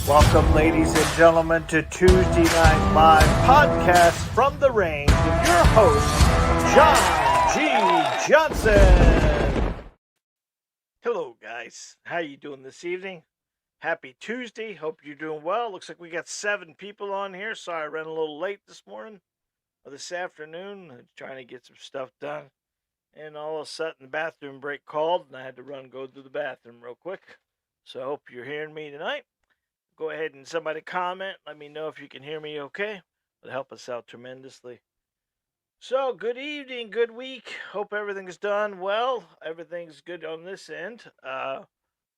Welcome, ladies and gentlemen, to Tuesday Night Live podcast from the range with your host, John G. Johnson. Hello, guys. How you doing this evening? Happy Tuesday. Hope you're doing well. Looks like we got 7 people on here. Sorry I ran a little late this morning or this afternoon. I'm trying to get some stuff done. And all of a sudden, the bathroom break called, and I had to go to the bathroom real quick. So I hope you're hearing me tonight. Go ahead and somebody comment. Let me know if you can hear me okay. It'll help us out tremendously. So, good evening, good week. Hope everything's done well. Everything's good on this end.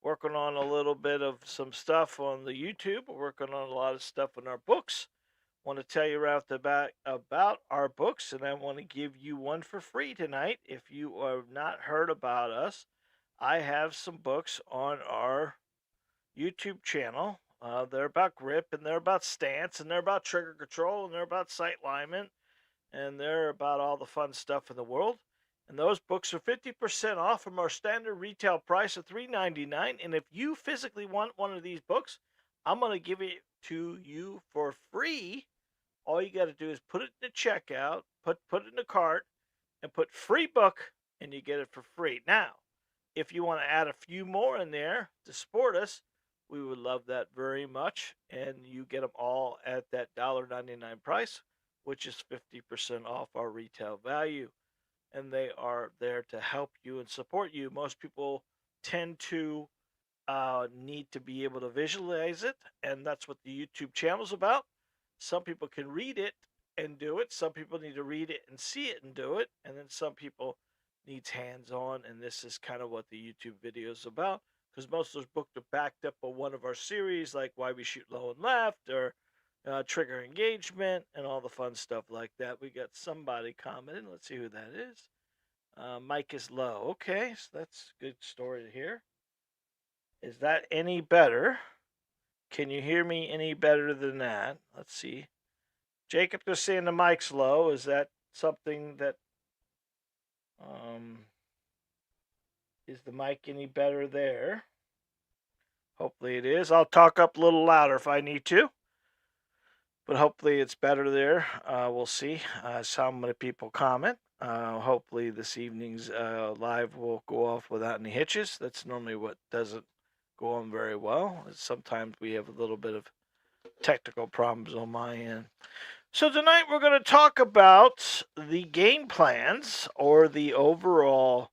Working on a little bit of some stuff on the YouTube. We're working on a lot of stuff in our books. Want to tell you right about our books, and I want to give you one for free tonight. If you have not heard about us, I have some books on our YouTube channel. They're about grip, and they're about stance, and they're about trigger control, and they're about sight alignment, and they're about all the fun stuff in the world. And those books are 50% off from our standard retail price of $3.99. And if you physically want one of these books, I'm going to give it to you for free. All you got to do is put it in the checkout, put it in the cart, and put free book, and you get it for free. Now, if you want to add a few more in there to support us, we would love that very much. And you get them all at that $1.99 price, which is 50% off our retail value. And they are there to help you and support you. Most people tend to need to be able to visualize it, and that's what the YouTube channel is about. Some people can read it and do it. Some people need to read it and see it and do it. And then some people needs hands-on, and this is kind of what the YouTube video is about, because most of those books are backed up on one of our series, like Why We Shoot Low and Left, or Trigger Engagement, and all the fun stuff like that. We got somebody commenting. Let's see who that is. Mike is low. Okay, so that's a good story to hear. Is that any better? Can you hear me any better than that? Let's see. Jacob, they're saying the mic's low. Is that something that is the mic any better there? Hopefully it is. I'll talk up a little louder if I need to, but hopefully it's better there. We'll see. How many people comment. Hopefully this evening's live will go off without any hitches. That's normally what doesn't go on very well. Sometimes we have a little bit of technical problems on my end. So tonight we're going to talk about the game plans, or the overall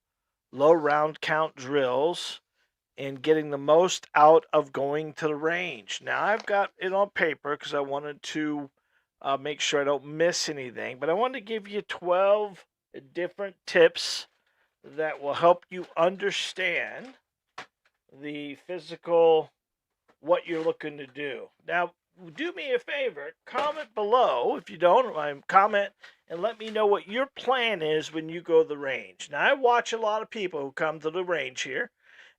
low round count drills, and getting the most out of going to the range. Now I've got it on paper because I wanted to make sure I don't miss anything, but I wanted to give you 12 different tips that will help you understand the physical, what you're looking to do. Now, do me a favor, comment below if you don't, comment and let me know what your plan is when you go to the range. Now, I watch a lot of people who come to the range here,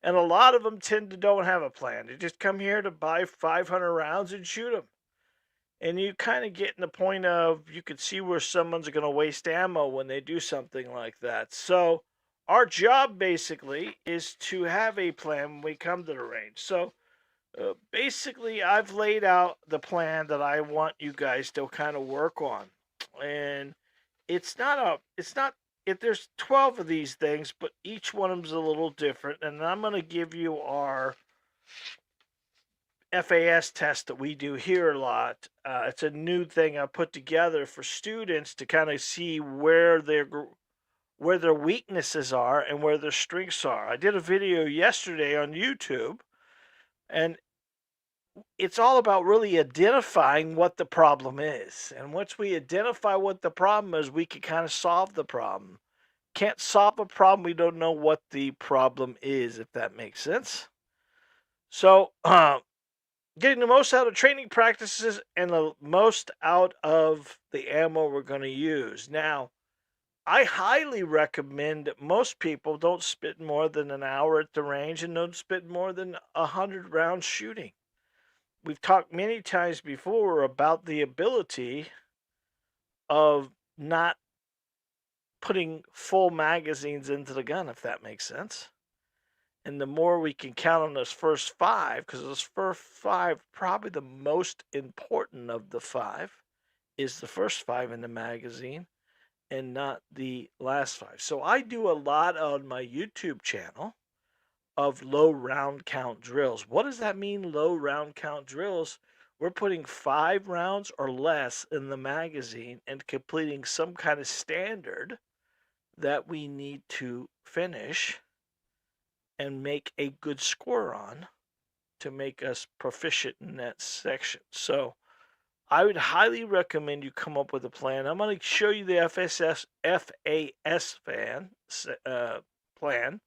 and a lot of them tend to don't have a plan. They just come here to buy 500 rounds and shoot them. And you kind of get in the point of, you can see where someone's going to waste ammo when they do something like that. So our job basically is to have a plan when we come to the range. So basically, I've laid out the plan that I want you guys to kind of work on. And it's not, if there's 12 of these things, but each one of them is a little different. And I'm going to give you our FAS test that we do here a lot. It's a new thing I put together for students to kind of see where their weaknesses are and where their strengths are. I did a video yesterday on YouTube, and it's all about really identifying what the problem is. And once we identify what the problem is, we can kind of solve the problem. Can't solve a problem, we don't know what the problem is, if that makes sense. So, getting the most out of training practices and the most out of the ammo we're going to use. Now, I highly recommend that most people don't spend more than an hour at the range and don't spend more than 100 rounds shooting. We've talked many times before about the ability of not putting full magazines into the gun, if that makes sense. And the more we can count on those first 5, because those first 5, probably the most important of the 5, is the first 5 in the magazine and not the last 5. So I do a lot on my YouTube channel of low round count drills. What does that mean, low round count drills? We're putting 5 rounds or less in the magazine and completing some kind of standard that we need to finish and make a good score on to make us proficient in that section. So I would highly recommend you come up with a plan. I'm going to show you the FAS plan.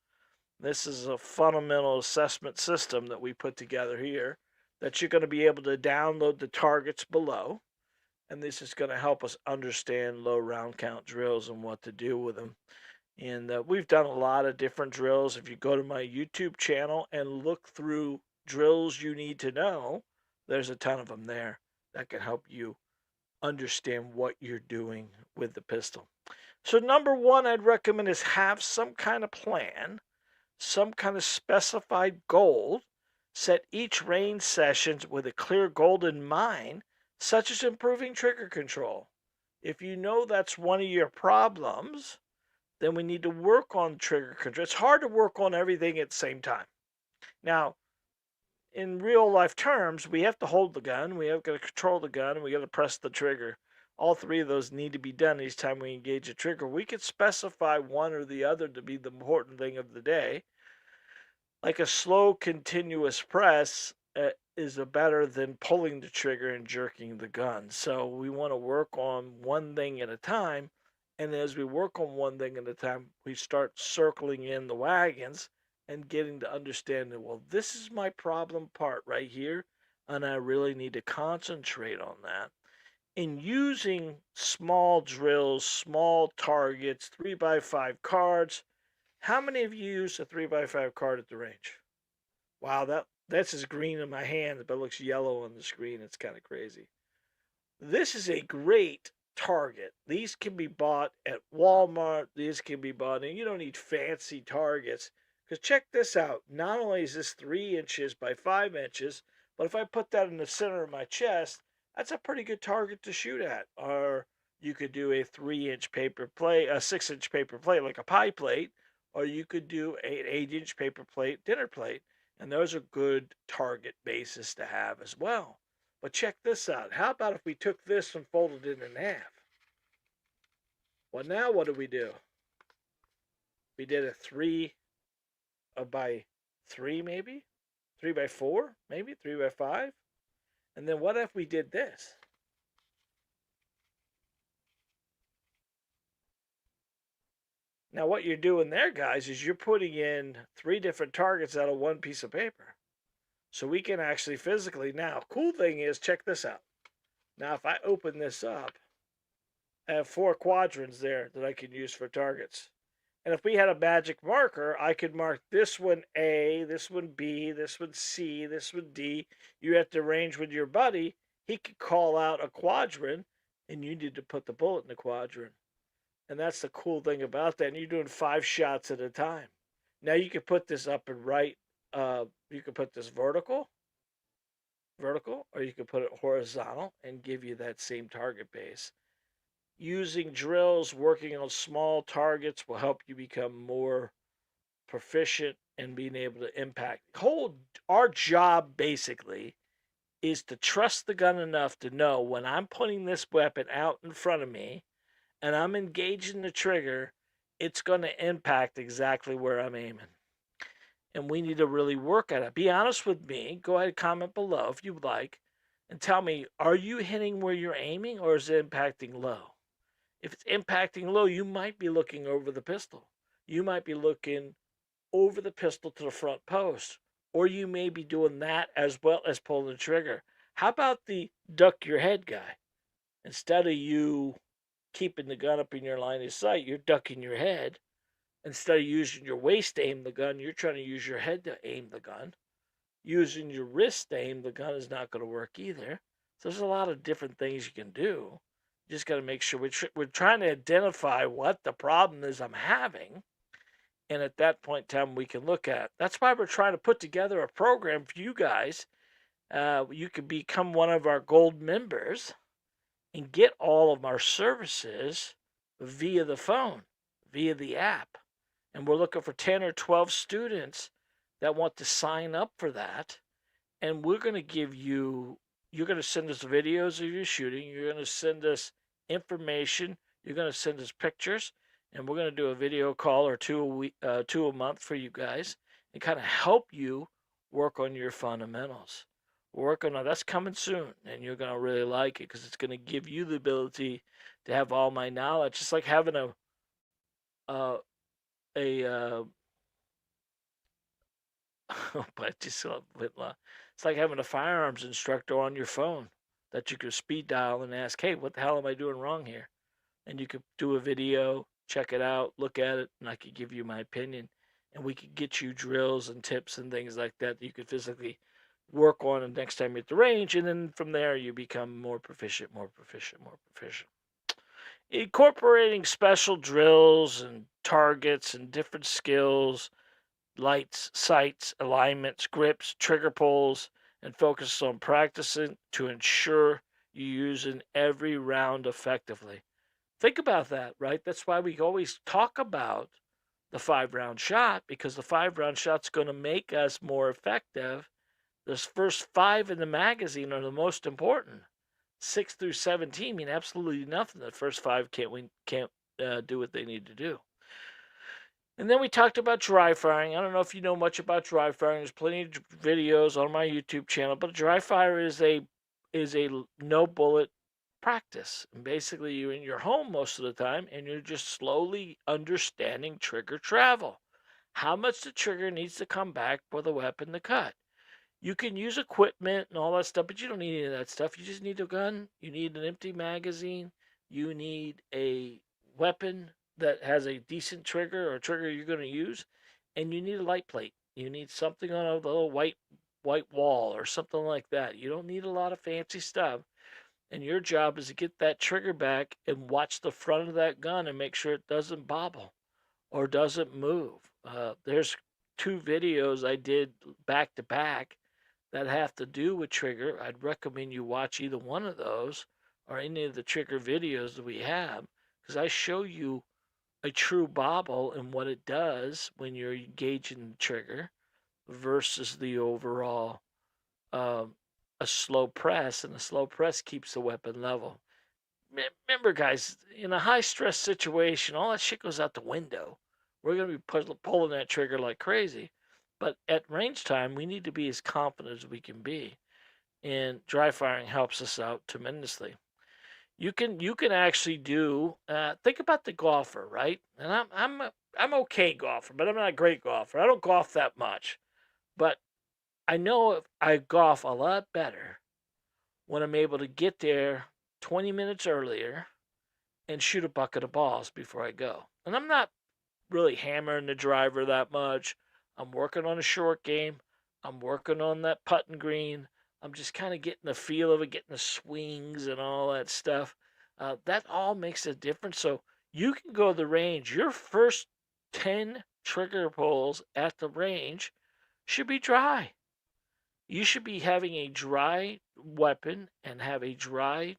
This is a fundamental assessment system that we put together here that you're going to be able to download the targets below. And this is going to help us understand low round count drills and what to do with them. And we've done a lot of different drills. If you go to my YouTube channel and look through drills you need to know, there's a ton of them there that can help you understand what you're doing with the pistol. So number 1 I'd recommend is have some kind of plan, some kind of specified goal. Set each range sessions with a clear goal in mind, such as improving trigger control. If you know that's one of your problems, then we need to work on trigger control. It's hard to work on everything at the same time. Now, in real life terms, we have to hold the gun, we have got to control the gun, and we got to press the trigger. All 3 of those need to be done each time we engage a trigger. We could specify one or the other to be the important thing of the day. Like a slow, continuous press is better than pulling the trigger and jerking the gun. So we want to work on one thing at a time. And as we work on one thing at a time, we start circling in the wagons and getting to understand that, well, this is my problem part right here, and I really need to concentrate on that. In using small drills, small targets, 3x5 cards, how many of you use a 3x5 card at the range? Wow, that's as green in my hand, but it looks yellow on the screen. It's kind of crazy. This is a great target. These can be bought at Walmart. These can be bought, and you don't need fancy targets. Because check this out. Not only is this 3 inches by 5 inches, but if I put that in the center of my chest, that's a pretty good target to shoot at. Or you could do a 3-inch paper plate, a 6-inch paper plate like a pie plate, or you could do an 8-inch paper plate, dinner plate. And those are good target bases to have as well. But check this out. How about if we took this and folded it in half? Well, now what do? We did a 3 by 3 maybe? 3 by 4 maybe? 3 by 5? And then what if we did this? Now what you're doing there, guys, is you're putting in 3 different targets out of one piece of paper. So we can actually physically, now, cool thing is, check this out. Now, if I open this up, I have 4 quadrants there that I can use for targets. And if we had a magic marker, I could mark this one A, this one B, this one C, this one D. You have to arrange with your buddy. He could call out a quadrant, and you need to put the bullet in the quadrant. And that's the cool thing about that. And you're doing 5 shots at a time. Now you can put this up and right. You could put this vertical, or you could put it horizontal and give you that same target base. Using drills, working on small targets will help you become more proficient in being able to impact. Our job basically is to trust the gun enough to know when I'm putting this weapon out in front of me and I'm engaging the trigger, it's going to impact exactly where I'm aiming. And we need to really work at it. Be honest with me. Go ahead and comment below if you would like. And tell me, are you hitting where you're aiming or is it impacting low? If it's impacting low, you might be looking over the pistol. You might be looking over the pistol to the front post. Or you may be doing that as well as pulling the trigger. How about the duck your head guy? Instead of you keeping the gun up in your line of sight, you're ducking your head. Instead of using your waist to aim the gun, you're trying to use your head to aim the gun. Using your wrist to aim the gun is not going to work either. So there's a lot of different things you can do. You just got to make sure we're trying to identify what the problem is I'm having. And at that point in time, we can look at. That's why we're trying to put together a program for you guys. You can become one of our gold members and get all of our services via the phone, via the app. And we're looking for 10 or 12 students that want to sign up for that. And we're going to give you, you're going to send us videos of your shooting. You're going to send us information. You're going to send us pictures. And we're going to do a video call or two a month for you guys and kind of help you work on your fundamentals. Working on that's coming soon, and you're going to really like it because it's going to give you the ability to have all my knowledge. It's like having a but just it's like having a firearms instructor on your phone that you could speed dial and ask, hey, what the hell am I doing wrong here? And you could do a video, check it out, look at it, and I could give you my opinion. And we could get you drills and tips and things like that you could physically work on the next time you're at the range. And then from there, you become more proficient, more proficient, more proficient. Incorporating special drills and targets and different skills, lights, sights, alignments, grips, trigger pulls, and focus on practicing to ensure you use in every round effectively. Think about that, right? That's why we always talk about the 5-round shot, because the 5-round shot's going to make us more effective. Those first 5 in the magazine are the most important. 6 through 17 mean absolutely nothing. The first 5 can't do what they need to do. And then we talked about dry firing. I don't know if you know much about dry firing. There's plenty of videos on my YouTube channel, but dry fire is a no bullet practice. And basically, you're in your home most of the time, and you're just slowly understanding trigger travel. How much the trigger needs to come back for the weapon to cut. You can use equipment and all that stuff, but you don't need any of that stuff. You just need a gun. You need an empty magazine. You need a weapon that has a decent trigger or a trigger you're going to use, and you need a light plate. You need something on a little white wall or something like that. You don't need a lot of fancy stuff. And your job is to get that trigger back and watch the front of that gun and make sure it doesn't bobble or doesn't move. There's 2 videos I did back to back that have to do with trigger. I'd recommend you watch either one of those or any of the trigger videos that we have, because I show you a true bobble and what it does when you're engaging the trigger versus the overall a slow press, and a slow press keeps the weapon level. Remember, guys, in a high stress situation, all that shit goes out the window. We're going to be pulling that trigger like crazy. But at range time, we need to be as confident as we can be. And dry firing helps us out tremendously. You can actually do. Think about the golfer, right? And I'm okay golfer, but I'm not a great golfer. I don't golf that much, but I know I golf a lot better when I'm able to get there 20 minutes earlier and shoot a bucket of balls before I go. And I'm not really hammering the driver that much. I'm working on a short game. I'm working on that putting green. I'm just kind of getting the feel of it, getting the swings and all that stuff. That all makes a difference. So you can go to the range. Your first 10 trigger pulls at the range should be dry. You should be having a dry weapon and have a dry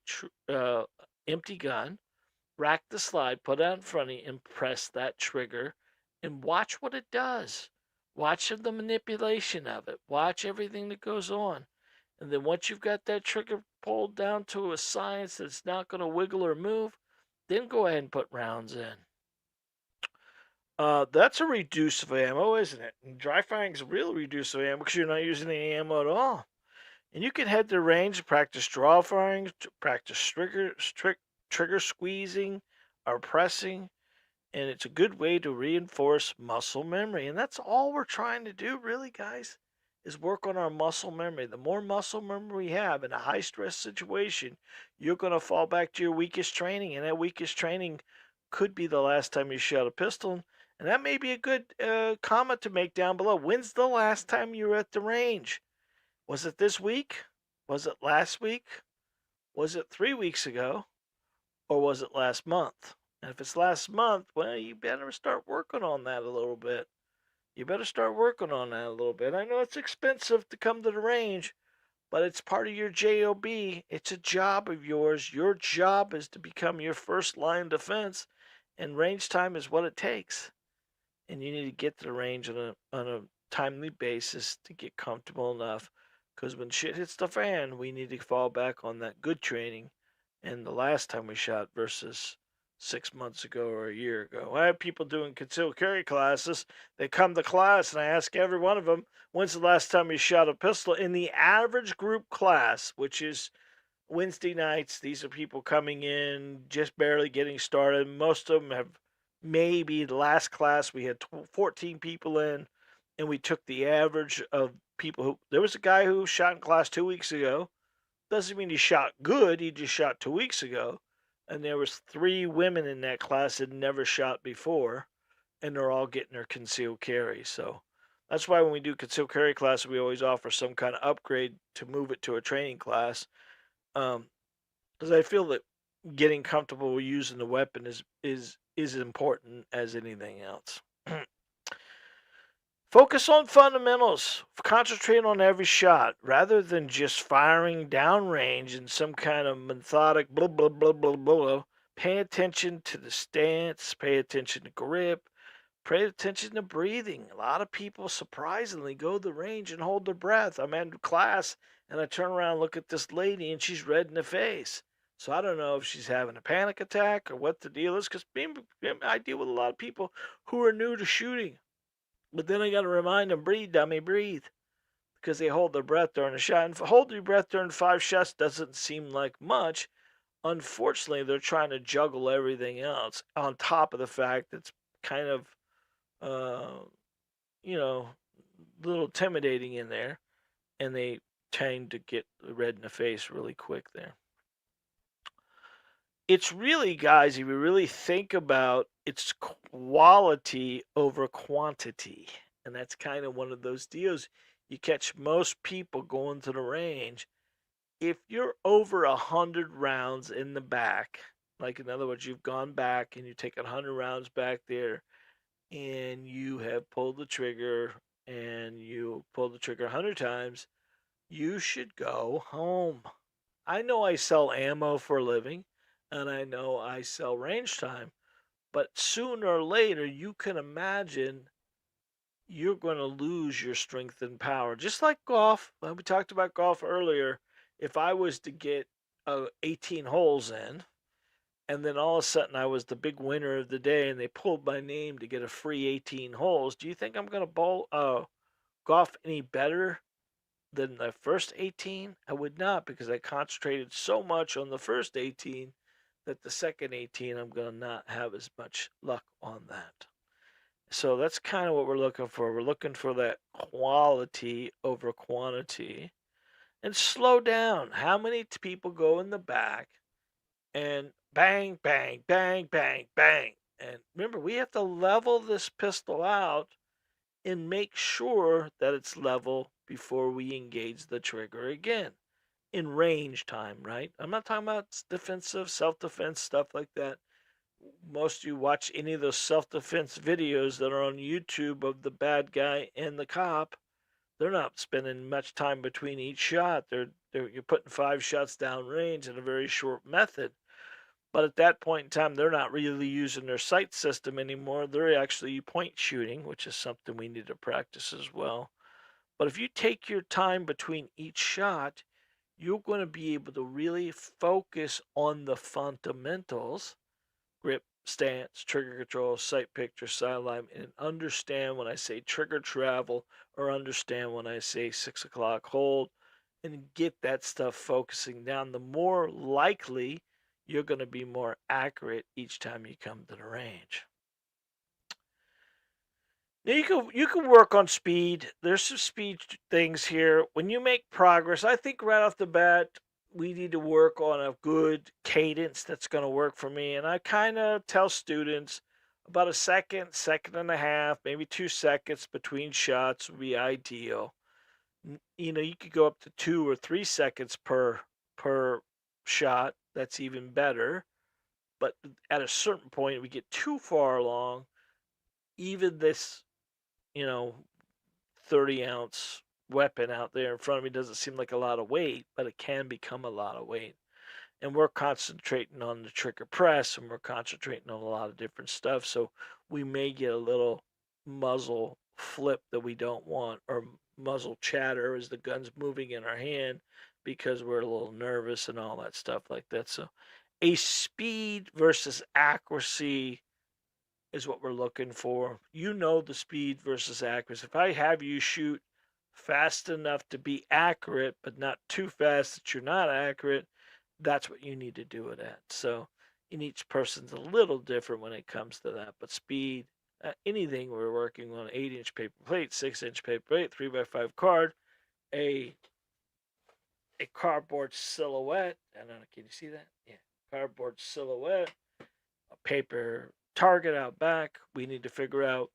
empty gun. Rack the slide, put it out in front of you, and press that trigger and watch what it does. Watch the manipulation of it. Watch everything that goes on. And then once you've got that trigger pulled down to a science that's not going to wiggle or move, then go ahead and put rounds in. That's a reduce of ammo, isn't it? And dry firing is a real reduce of ammo because you're not using any ammo at all. And you can head to range to practice draw firing, to practice trigger squeezing or pressing, and it's a good way to reinforce muscle memory. And that's all we're trying to do, really, guys, is work on our muscle memory. The more muscle memory we have in a high stress situation, you're going to fall back to your weakest training, and that weakest training could be the last time you shot a pistol. And that may be a good comment to make down below. When's the last time you were at the range? Was it this week? Was it last week? Was it 3 weeks ago? Or was it last month? And if it's last month, well, you better start working on that a little bit. You better start working on that a little bit. I know it's expensive to come to the range, but it's part of your job. It's a job of yours. Your job is to become your first line defense, and range time is what it takes. And you need to get to the range on a timely basis to get comfortable enough. Because when shit hits the fan, we need to fall back on that good training and the last time we shot versus 6 months ago or a year ago. I have people doing concealed carry classes. They come to class and I ask every one of them, when's the last time you shot a pistol? In the average group class, which is Wednesday nights, these are people coming in just barely getting started. Most of them have maybe the last class we had 14 people in, and we took the average of people who. There was a guy who shot in class 2 weeks ago. Doesn't mean he shot good. He just shot 2 weeks ago, and there was 3 women in that class that never shot before, and they're all getting their concealed carry. So that's why when we do concealed carry class, we always offer some kind of upgrade to move it to a training class. Because I feel that getting comfortable using the weapon is important as anything else. Focus on fundamentals. Concentrate on every shot rather than just firing downrange in some kind of methodic blah blah blah blah blah. Pay attention to the stance. Pay attention to grip. Pay attention to breathing. A lot of people surprisingly go to the range and hold their breath. I'm in class and I turn around and look at this lady and she's red in the face. So I don't know if she's having a panic attack or what the deal is, because I deal with a lot of people who are new to shooting. But then I got to remind them, breathe, dummy, breathe, because they hold their breath during a shot. And hold your breath during 5 shots doesn't seem like much. Unfortunately, they're trying to juggle everything else on top of the fact it's kind of uh, you know, a little intimidating in there, and they tend to get red in the face really quick there. It's really, guys, if you really think about it's quality over quantity. And that's kind of one of those deals. You catch most people going to the range. If you're over 100 rounds in the back, like in other words, you've gone back and you take 100 rounds back there, and you have pulled the trigger and you pulled the trigger 100 times, you should go home. I know I sell ammo for a living and I know I sell range time, but sooner or later you can imagine you're going to lose your strength and power. Just like golf, when we talked about golf earlier, if I was to get 18 holes in, and then all of a sudden I was the big winner of the day and they pulled my name to get a free 18 holes, do you think I'm going to golf any better than the first 18? I would not, because I concentrated so much on the first 18 that the second 18 I'm going to not have as much luck on that. So that's kind of what we're looking for. We're looking for that quality over quantity. And slow down. How many people go in the back and bang, bang, bang, bang, bang? And remember, we have to level this pistol out and make sure that it's level before we engage the trigger again in range time, right? I'm not talking about defensive, self-defense, stuff like that. Most of you watch any of those self-defense videos that are on YouTube of the bad guy and the cop. They're not spending much time between each shot. You're putting 5 shots down range in a very short method. But at that point in time, they're not really using their sight system anymore. They're actually point shooting, which is something we need to practice as well. But if you take your time between each shot, you're going to be able to really focus on the fundamentals: grip, stance, trigger control, sight picture, sideline, and understand when I say trigger travel, or understand when I say 6 o'clock hold, and get that stuff focusing down. The more likely you're going to be more accurate each time you come to the range. Now you can work on speed. There's some speed things here. When you make progress, I think right off the bat we need to work on a good cadence that's going to work for me. And I kind of tell students about a second, second and a half, maybe 2 seconds between shots would be ideal. You know, you could go up to 2 or 3 seconds per shot. That's even better. But at a certain point, we get too far along. Even this, 30-ounce weapon out there in front of me doesn't seem like a lot of weight, but it can become a lot of weight. And we're concentrating on the trigger press, and we're concentrating on a lot of different stuff. So we may get a little muzzle flip that we don't want, or muzzle chatter as the gun's moving in our hand because we're a little nervous and all that stuff like that. So a speed versus accuracy is what we're looking for. The speed versus accuracy. If I have you shoot fast enough to be accurate, but not too fast that you're not accurate, that's what you need to do it at. So, and each person's a little different when it comes to that. But speed, anything we're working on, 8-inch paper plate, 6-inch paper plate, 3x5 card, a cardboard silhouette. I don't know, can you see that? Yeah, cardboard silhouette, a paper target out back. We need to figure out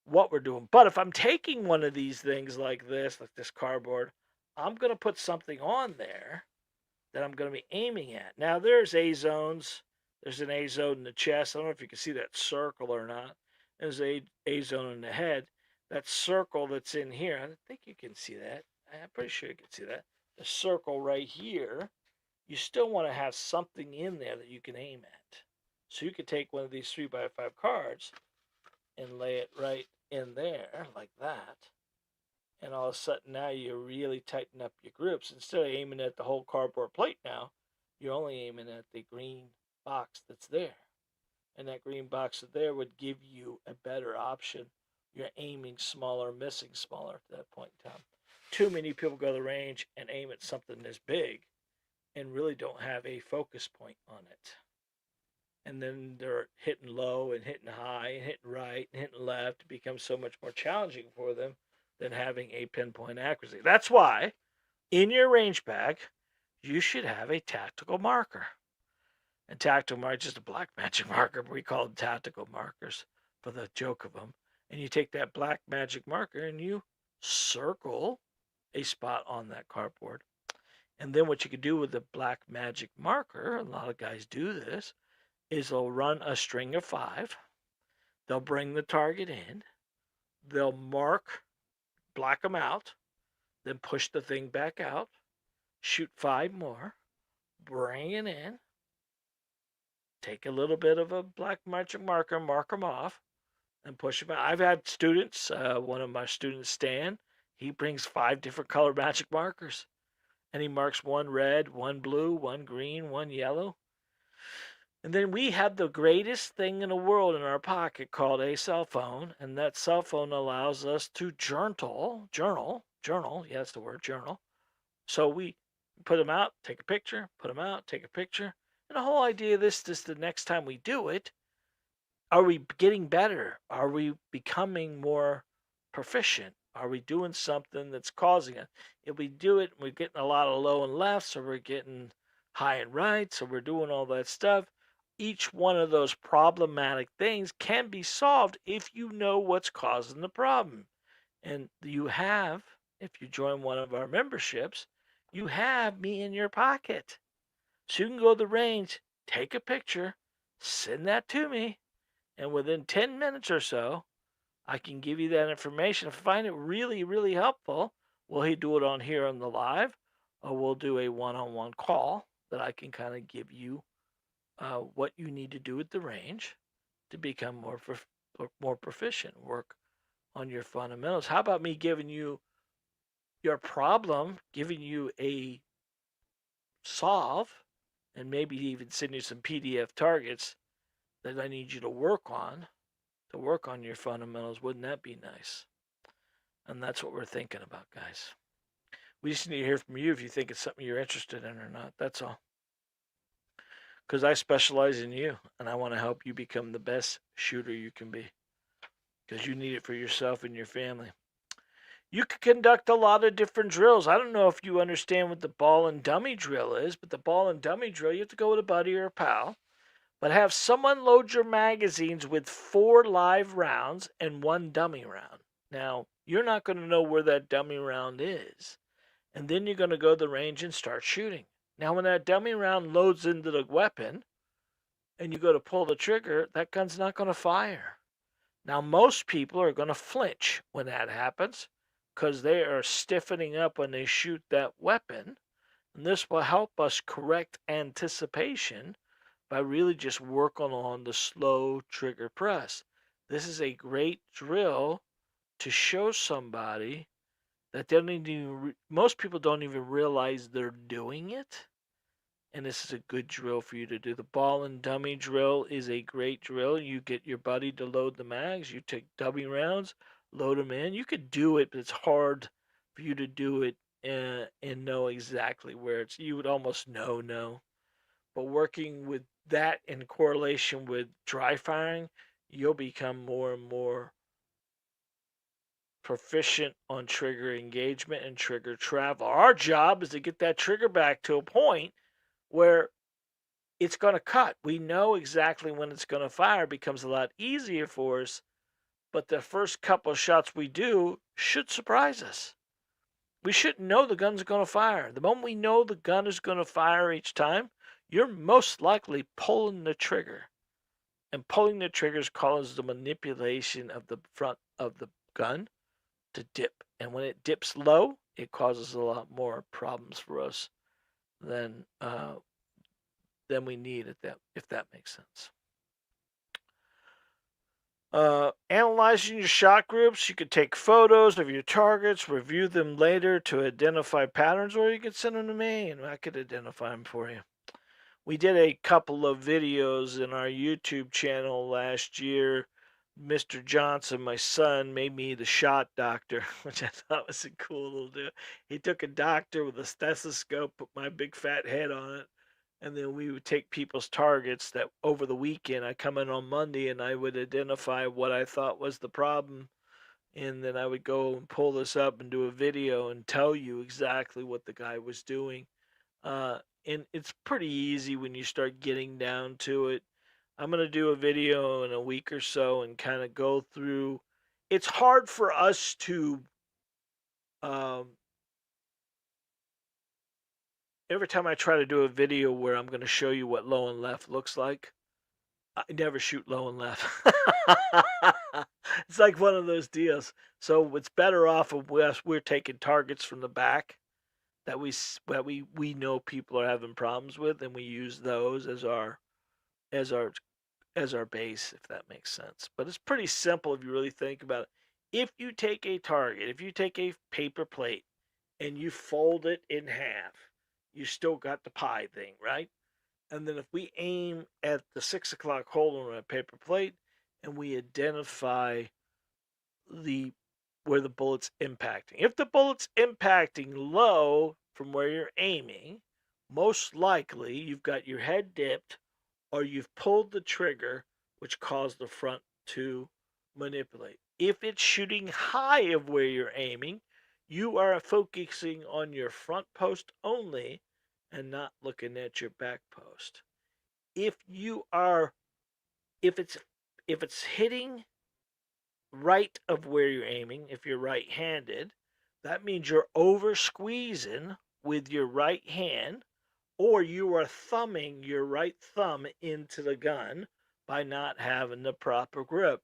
what we're doing. But if I'm taking one of these things like this cardboard, I'm going to put something on there that I'm going to be aiming at. Now, there's A zones. There's an A zone in the chest. I don't know if you can see that circle or not. There's a zone in the head. That circle that's in here, I think you can see that. I'm pretty sure you can see that. The circle right here, you still want to have something in there that you can aim at. So you could take one of these 3x5 cards and lay it right in there like that. And all of a sudden now you really tighten up your grips. Instead of aiming at the whole cardboard plate now, you're only aiming at the green box that's there. And that green box there would give you a better option. You're aiming smaller, missing smaller at that point in time. Too many people go to the range and aim at something this big and really don't have a focus point on it. And then they're hitting low and hitting high and hitting right and hitting left. It becomes so much more challenging for them than having a pinpoint accuracy. That's why in your range bag, you should have a tactical marker. And tactical marker is just a black magic marker, but we call them tactical markers for the joke of them. And you take that black magic marker and you circle a spot on that cardboard. And then what you can do with the black magic marker, a lot of guys do this, is they'll run a string of 5. They'll bring the target in. They'll mark, black them out, then push the thing back out, shoot 5 more, bring it in, take a little bit of a black magic marker, mark them off, and push them out. I've had students, one of my students, Stan, he brings 5 different color magic markers. And he marks 1 red, 1 blue, 1 green, 1 yellow. And then we have the greatest thing in the world in our pocket called a cell phone. And that cell phone allows us to journal. Yeah, that's the word, journal. So we put them out, take a picture, put them out, take a picture. And the whole idea of this is the next time we do it, are we getting better? Are we becoming more proficient? Are we doing something that's causing it? If we do it, we're getting a lot of low and lefts, or we're getting high and rights, or we're doing all that stuff. Each one of those problematic things can be solved if you know what's causing the problem. And you have, if you join one of our memberships, you have me in your pocket. So you can go to the range, take a picture, send that to me, and within 10 minutes or so, I can give you that information. If I find it really, really helpful, we'll do it on here on the live, or we'll do a one-on-one call that I can kind of give you what you need to do at the range to become more proficient, work on your fundamentals. How about me giving you your problem, giving you a solve, and maybe even send you some PDF targets that I need you to work on your fundamentals. Wouldn't that be nice? And that's what we're thinking about, guys. We just need to hear from you if you think it's something you're interested in or not. That's all. Because I specialize in you, and I want to help you become the best shooter you can be. Because you need it for yourself and your family. You can conduct a lot of different drills. I don't know if you understand what the ball and dummy drill is, but the ball and dummy drill, you have to go with a buddy or a pal. But have someone load your magazines with 4 live rounds and 1 dummy round. Now, you're not going to know where that dummy round is. And then you're going to go to the range and start shooting. Now, when that dummy round loads into the weapon, and you go to pull the trigger, that gun's not going to fire. Now, most people are going to flinch when that happens because they are stiffening up when they shoot that weapon. And this will help us correct anticipation by really just working on the slow trigger press. This is a great drill to show somebody that they don't even, most people don't even realize they're doing it. And this is a good drill for you to do. The ball and dummy drill is a great drill. You get your buddy to load the mags. You take dummy rounds, load them in. You could do it, but it's hard for you to do it and know exactly where it's. You would almost know. But working with that in correlation with dry firing, you'll become more and more proficient on trigger engagement and trigger travel. Our job is to get that trigger back to a point where it's going to cut. We know exactly when it's going to fire. It becomes a lot easier for us, but the first couple of shots we do should surprise us. We shouldn't know the gun's going to fire. The moment we know the gun is going to fire each time, you're most likely pulling the trigger. And pulling the triggers causes the manipulation of the front of the gun to dip. And when it dips low, it causes a lot more problems for us than we need at that, if that makes sense. Analyzing your shot groups, you could take photos of your targets, review them later to identify patterns, or you could send them to me and I could identify them for you. We did a couple of videos in our YouTube channel last year. Mr. Johnson, my son, made me the shot doctor, which I thought was a cool little deal. He took a doctor with a stethoscope, put my big fat head on it, and then we would take people's targets that over the weekend. I come in on Monday and I would identify what I thought was the problem, and then I would go and pull this up and do a video and tell you exactly what the guy was doing. And it's pretty easy when you start getting down to it. I'm going to do a video in a week or so and kind of go through. It's hard for us to every time I try to do a video where I'm going to show you what low and left looks like, I never shoot low and left. It's like one of those deals. So it's better off of us. We're taking targets from the back that we know people are having problems with, and we use those as our base, if that makes sense. But it's pretty simple if you really think about it. If you take a target, if you take a paper plate and you fold it in half, you still got the pie thing, right? And then if we aim at the 6 o'clock hole on a paper plate and we identify where the bullet's impacting. If the bullet's impacting low from where you're aiming, most likely you've got your head dipped or you've pulled the trigger, which caused the front to manipulate. If it's shooting high of where you're aiming, you are focusing on your front post only and not looking at your back post. If it's hitting right of where you're aiming, if you're right-handed, that means you're over squeezing with your right hand, or you are thumbing your right thumb into the gun by not having the proper grip.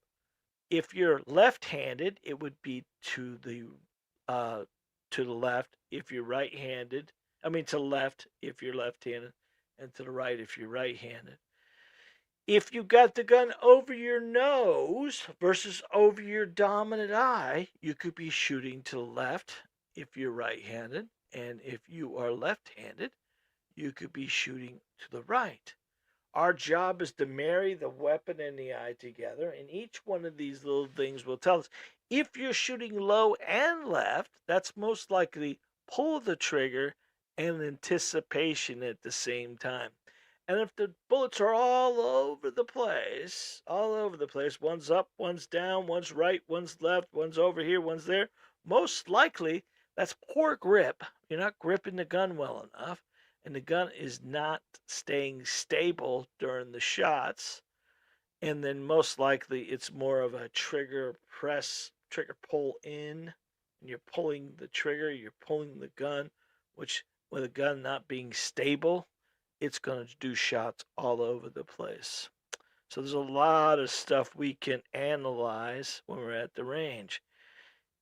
If you're left-handed, it would be to the left. If you're right-handed, to the left if you're left-handed, and to the right if you're right-handed. If you got the gun over your nose versus over your dominant eye, you could be shooting to the left if you're right-handed, and if you are left-handed, you could be shooting to the right. Our job is to marry the weapon and the eye together, and each one of these little things will tell us. If you're shooting low and left, that's most likely pull the trigger and anticipation at the same time. And if the bullets are all over the place, one's up, one's down, one's right, one's left, one's over here, one's there, most likely that's poor grip. You're not gripping the gun well enough, and the gun is not staying stable during the shots. And then most likely it's more of a trigger pull in, and you're pulling the trigger, you're pulling the gun, which with a gun not being stable, it's going to do shots all over the place. So there's a lot of stuff we can analyze when we're at the range.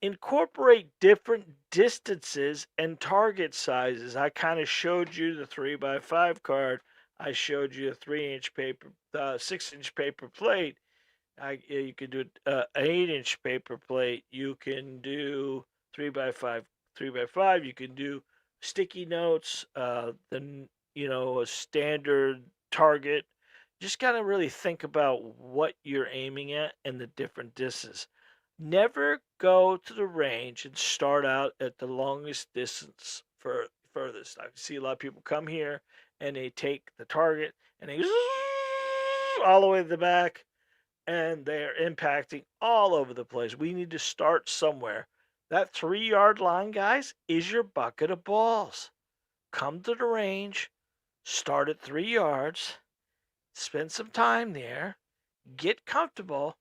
Incorporate different distances and target sizes. I kind of showed you the 3x5 card. I showed you a 3-inch paper, 6-inch paper plate. You can do an 8-inch paper plate. You can do 3x5, 3x5. You can do sticky notes. Then a standard target. Just gotta really think about what you're aiming at and the different distances. Never go to the range and start out at the longest distance furthest. I see a lot of people come here and they take the target and they all the way to the back, and they're impacting all over the place. We need to start somewhere. That 3-yard line, guys, is your bucket of balls. Come to the range, start at 3 yards, spend some time there, get comfortable,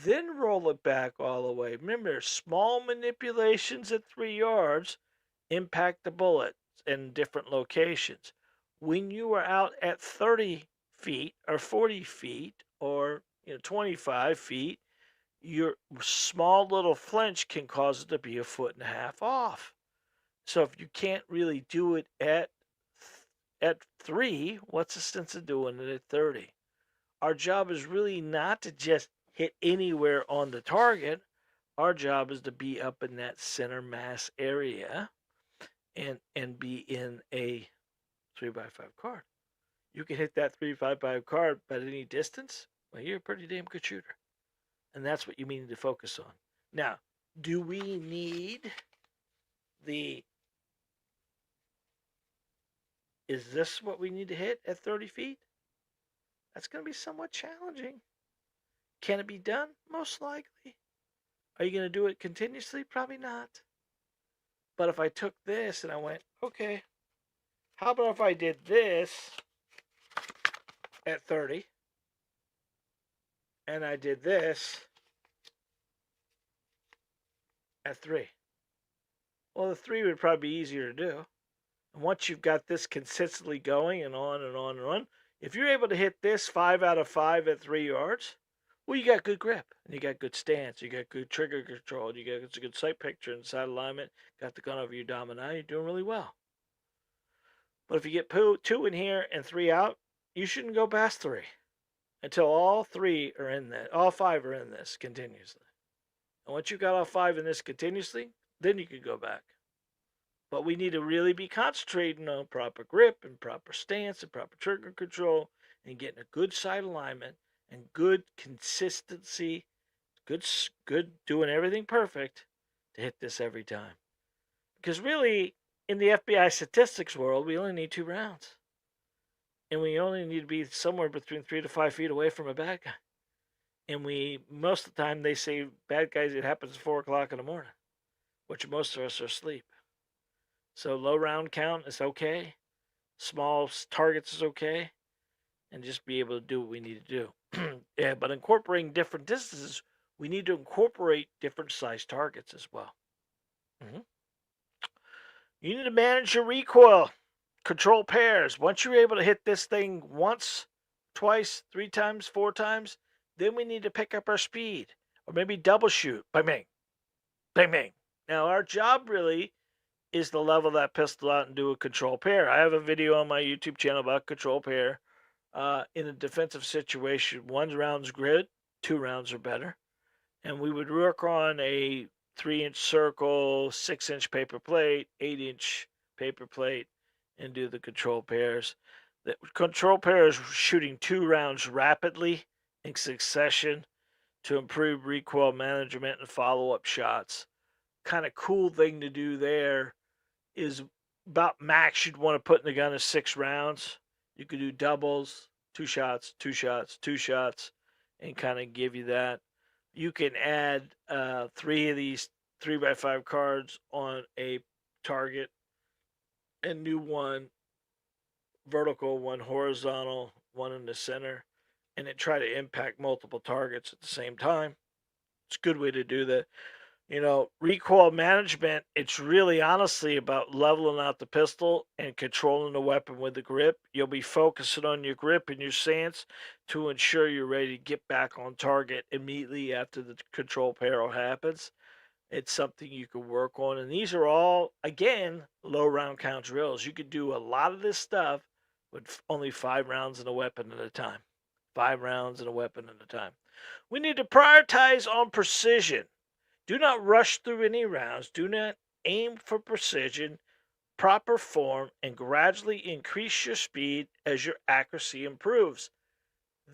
then roll it back all the way. Remember, small manipulations at 3 yards impact the bullet in different locations. When you are out at 30 feet or 40 feet or 25 feet, your small little flinch can cause it to be 1.5 feet off. So if you can't really do it at 3, what's the sense of doing it at 30? Our job is really not to just hit anywhere on the target. Our job is to be up in that center mass area and be in a 3x5 card. You can hit that 3x5 card at any distance. Well, you're a pretty damn good shooter. And that's what you need to focus on. Now, do we need is this what we need to hit at 30 feet? That's going to be somewhat challenging. Can it be done? Most likely. Are you going to do it continuously? Probably not. But if I took this and I went, okay, how about if I did this at 30 and I did this at 3? Well, the 3 would probably be easier to do. And once you've got this consistently going and on and on and on, if you're able to hit this 5 out of 5 at 3 yards, well, you got good grip, and you got good stance, you got good trigger control, you got a good sight picture and sight alignment, got the gun over your domini, you're doing really well. But if you get 2 in here and 3 out, you shouldn't go past 3 until all 3 are in this, all 5 are in this continuously. And once you got all 5 in this continuously, then you can go back. But we need to really be concentrating on proper grip and proper stance and proper trigger control and getting a good sight alignment and good consistency, good doing everything perfect to hit this every time. Because really, in the FBI statistics world, we only need 2 rounds. And we only need to be somewhere between 3 to 5 feet away from a bad guy. And most of the time, they say bad guys, it happens at 4 o'clock in the morning, which most of us are asleep. So low round count is okay. Small targets is okay. And just be able to do what we need to do. Yeah, but incorporating different distances, we need to incorporate different size targets as well. You need to manage your recoil. Control pairs. Once you're able to hit this thing once, twice, 3 times, 4 times, then we need to pick up our speed. Or maybe double shoot. Bang, bang. Bang, bang. Now, our job really is to level that pistol out and do a control pair. I have a video on my YouTube channel about control pair. In a defensive situation, 1 round's good, 2 rounds are better. And we would work on a 3-inch circle, 6-inch paper plate, 8-inch paper plate, and do the control pairs. The control pair is shooting 2 rounds rapidly in succession to improve recoil management and follow-up shots. Kind of cool thing to do there is about max you'd want to put in the gun is 6 rounds. You could do doubles, 2 shots, 2 shots, 2 shots, and kind of give you that. You can add 3 of these 3x5 cards on a target and do 1 vertical, 1 horizontal, 1 in the center, and then try to impact multiple targets at the same time. It's a good way to do that. Recoil management, it's really honestly about leveling out the pistol and controlling the weapon with the grip. You'll be focusing on your grip and your stance to ensure you're ready to get back on target immediately after the control parry happens. It's something you can work on. And these are all, again, low round count drills. You could do a lot of this stuff with only 5 rounds in a weapon at a time. 5 rounds in a weapon at a time. We need to prioritize on precision. Do not rush through any rounds. Do not aim for precision, proper form, and gradually increase your speed as your accuracy improves.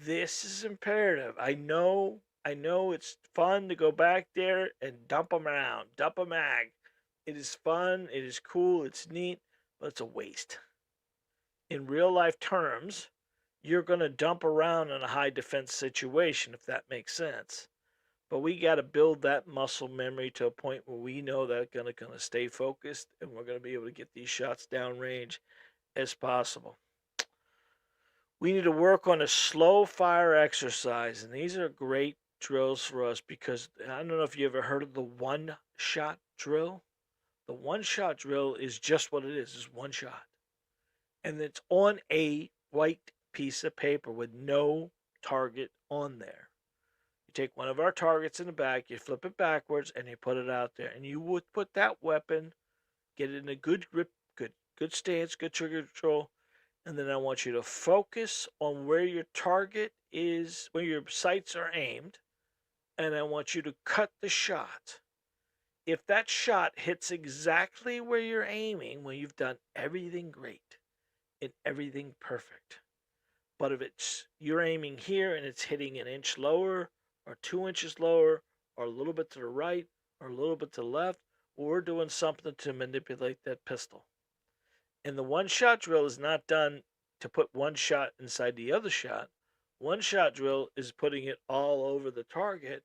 This is imperative. I know it's fun to go back there and dump them around, dump a mag. It is fun, it is cool, it's neat, but it's a waste. In real life terms, you're going to dump around in a high defense situation, if that makes sense. But we got to build that muscle memory to a point where we know that we're going to stay focused and we're going to be able to get these shots downrange as possible. We need to work on a slow fire exercise, and these are great drills for us because I don't know if you ever heard of the one-shot drill. The one-shot drill is just what it is. It's one shot. And it's on a white piece of paper with no target on there. You take one of our targets in the back, you flip it backwards, and you put it out there. And you would put that weapon, get it in a good grip, good stance, good trigger control. And then I want you to focus on where your target is, where your sights are aimed. And I want you to cut the shot. If that shot hits exactly where you're aiming, well, you've done everything great and everything perfect. But if you're aiming here and it's hitting an inch lower, or 2 inches lower, or a little bit to the right, or a little bit to the left, we're doing something to manipulate that pistol. And the one-shot drill is not done to put one shot inside the other shot. One-shot drill is putting it all over the target.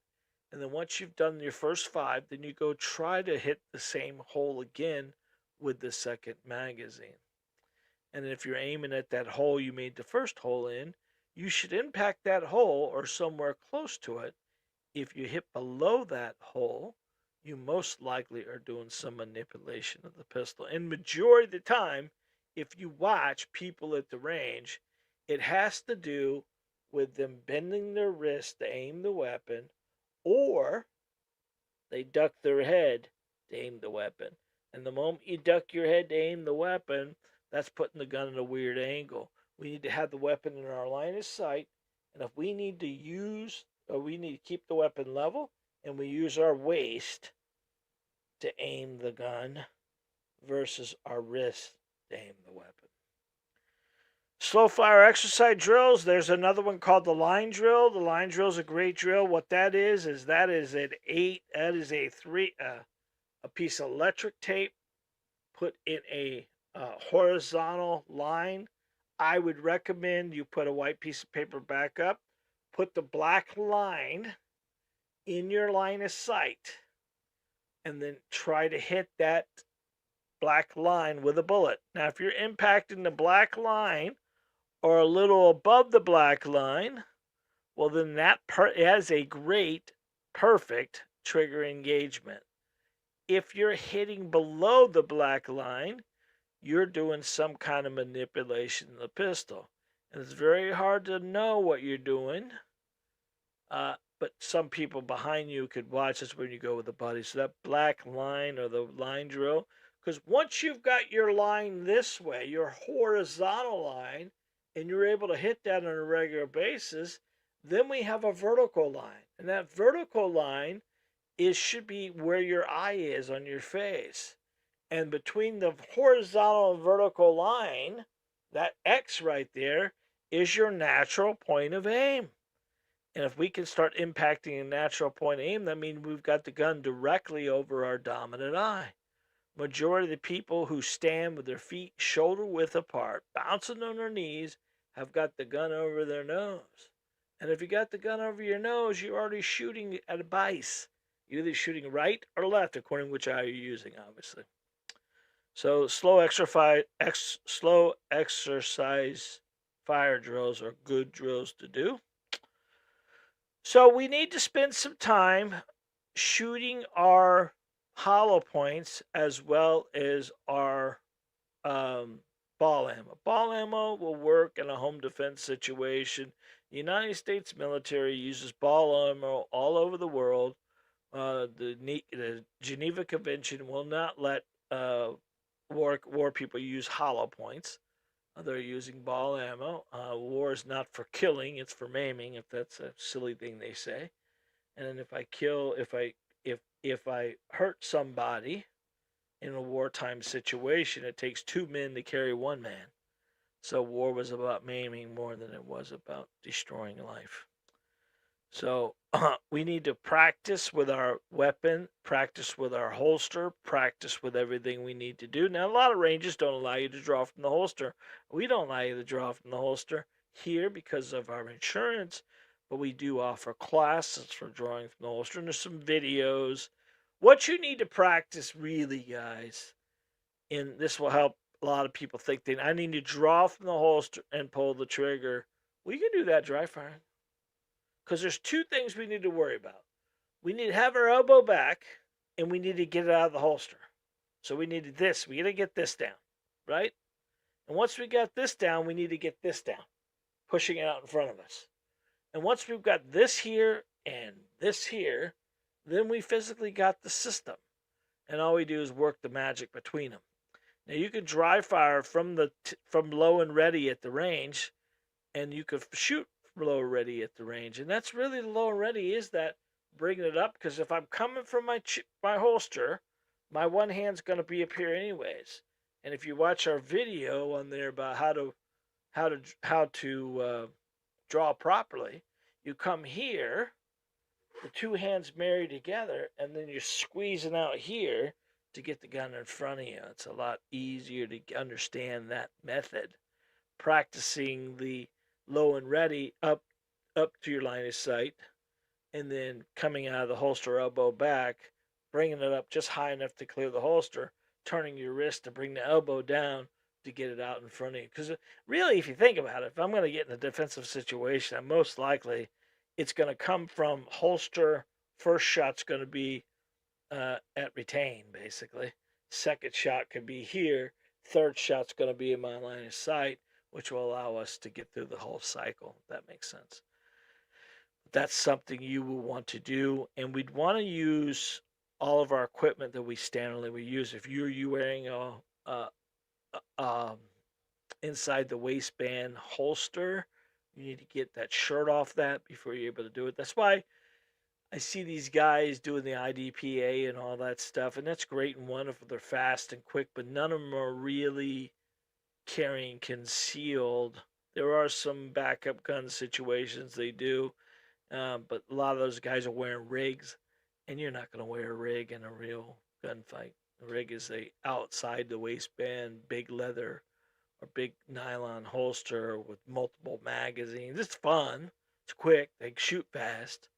And then once you've done your first 5, then you go try to hit the same hole again with the second magazine. And if you're aiming at that hole you made the first hole in, you should impact that hole or somewhere close to it. If you hit below that hole, you most likely are doing some manipulation of the pistol. And majority of the time, if you watch people at the range, it has to do with them bending their wrist to aim the weapon, or they duck their head to aim the weapon. And the moment you duck your head to aim the weapon, that's putting the gun in a weird angle. We need to have the weapon in our line of sight, and if we need to keep the weapon level, and we use our waist to aim the gun versus our wrist to aim the weapon. Slow fire exercise drills. There's another one called the line drill. The line drill is a great drill. What that is a piece of electric tape put in a horizontal line. I would recommend you put a white piece of paper back up, put the black line in your line of sight, and then try to hit that black line with a bullet. Now, if you're impacting the black line or a little above the black line, well, then that has a great, perfect trigger engagement. If you're hitting below the black line, you're doing some kind of manipulation of the pistol. And it's very hard to know what you're doing. But some people behind you could watch this when you go with a buddy. So that black line or the line drill, because once you've got your line this way, your horizontal line, and you're able to hit that on a regular basis, then we have a vertical line. And that vertical line should be where your eye is on your face. And between the horizontal and vertical line, that X right there is your natural point of aim. And if we can start impacting a natural point of aim, that means we've got the gun directly over our dominant eye. Majority of the people who stand with their feet shoulder width apart, bouncing on their knees, have got the gun over their nose. And if you got the gun over your nose, you're already shooting at a base. You're either shooting right or left, according to which eye you're using, obviously. So slow exercise fire drills are good drills to do. So we need to spend some time shooting our hollow points as well as our ball ammo. Ball ammo will work in a home defense situation. The United States military uses ball ammo all over the world. The Geneva Convention will not let war people use hollow points. They're using ball ammo. War is not for killing; it's for maiming. If that's a silly thing they say. And then if I hurt somebody in a wartime situation, it takes 2 men to carry 1 man. So war was about maiming more than it was about destroying life. So we need to practice with our weapon, practice with our holster, practice with everything we need to do. Now, a lot of ranges don't allow you to draw from the holster. We don't allow you to draw from the holster here because of our insurance, but we do offer classes for drawing from the holster, and there's some videos. What you need to practice, really, guys, and this will help a lot of people think I need to draw from the holster and pull the trigger. We can do that dry firing. Because there's 2 things we need to worry about. We need to have our elbow back, and we need to get it out of the holster. So we need this. We got to get this down, right? And once we got this down, we need to get this down, pushing it out in front of us. And once we've got this here and this here, then we physically got the system. And all we do is work the magic between them. Now you can dry fire from low and ready at the range, and you could shoot low ready at the range, and that's really the low ready is that bringing it up, because if I'm coming from my holster, my one hand's going to be up here anyways. And if you watch our video on there about how to draw properly, you come here, the 2 hands marry together, and then you're squeezing out here to get the gun in front of you. It's a lot easier to understand that method. Practicing the low and ready up to your line of sight, and then coming out of the holster elbow back, bringing it up just high enough to clear the holster, turning your wrist to bring the elbow down to get it out in front of you. Because really, if you think about it, if I'm going to get in a defensive situation, I'm most likely it's going to come from holster. First shot's going to be at retain, basically. Second shot could be here. Third shot's going to be in my line of sight, which will allow us to get through the whole cycle, if that makes sense. That's something you will want to do, and we'd want to use all of our equipment that we standardly use. If you're wearing a inside the waistband holster, you need to get that shirt off that before you're able to do it. That's why I see these guys doing the IDPA and all that stuff, and that's great and wonderful. They're fast and quick, but none of them are really carrying concealed. There are some backup gun situations they do, but a lot of those guys are wearing rigs, and you're not going to wear a rig in a real gunfight. A rig is a outside the waistband, big leather or big nylon holster with multiple magazines. It's fun. It's quick. They shoot fast,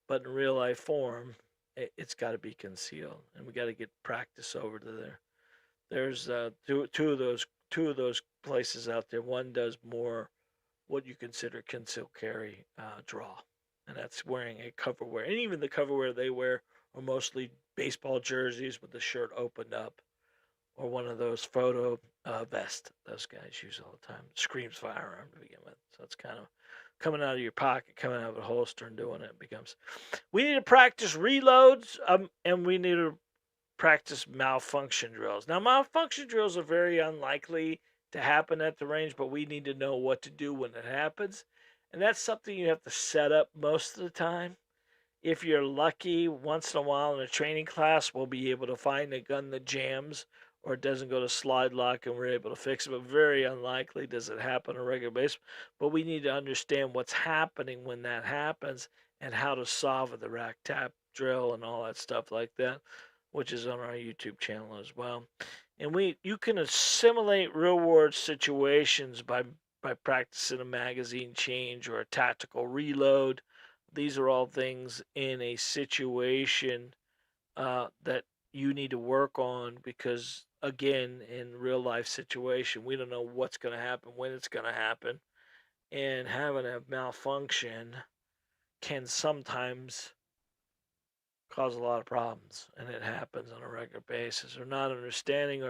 but in real life form, it's got to be concealed, and we got to get practice over to there. There's two of those places out there. One does more what you consider concealed carry draw, and that's wearing a cover wear. And even the cover wear they wear are mostly baseball jerseys with the shirt opened up, or one of those photo vests those guys use all the time. Screams firearm to begin with, so it's kind of coming out of your pocket, coming out of a holster, and doing it becomes. We need to practice reloads, and we need to practice malfunction drills. Now, malfunction drills are very unlikely to happen at the range, but we need to know what to do when it happens. And that's something you have to set up most of the time. If you're lucky, once in a while in a training class, we'll be able to find a gun that jams or it doesn't go to slide lock and we're able to fix it. But very unlikely does it happen on a regular basis. But we need to understand what's happening when that happens and how to solve it, the rack tap drill and all that stuff like that, which is on our YouTube channel as well. And you can assimilate real world situations by practicing a magazine change or a tactical reload. These are all things in a situation that you need to work on because, again, in real life situation, we don't know what's going to happen, when it's going to happen. And having a malfunction can sometimes cause a lot of problems, and it happens on a regular basis, or not understanding,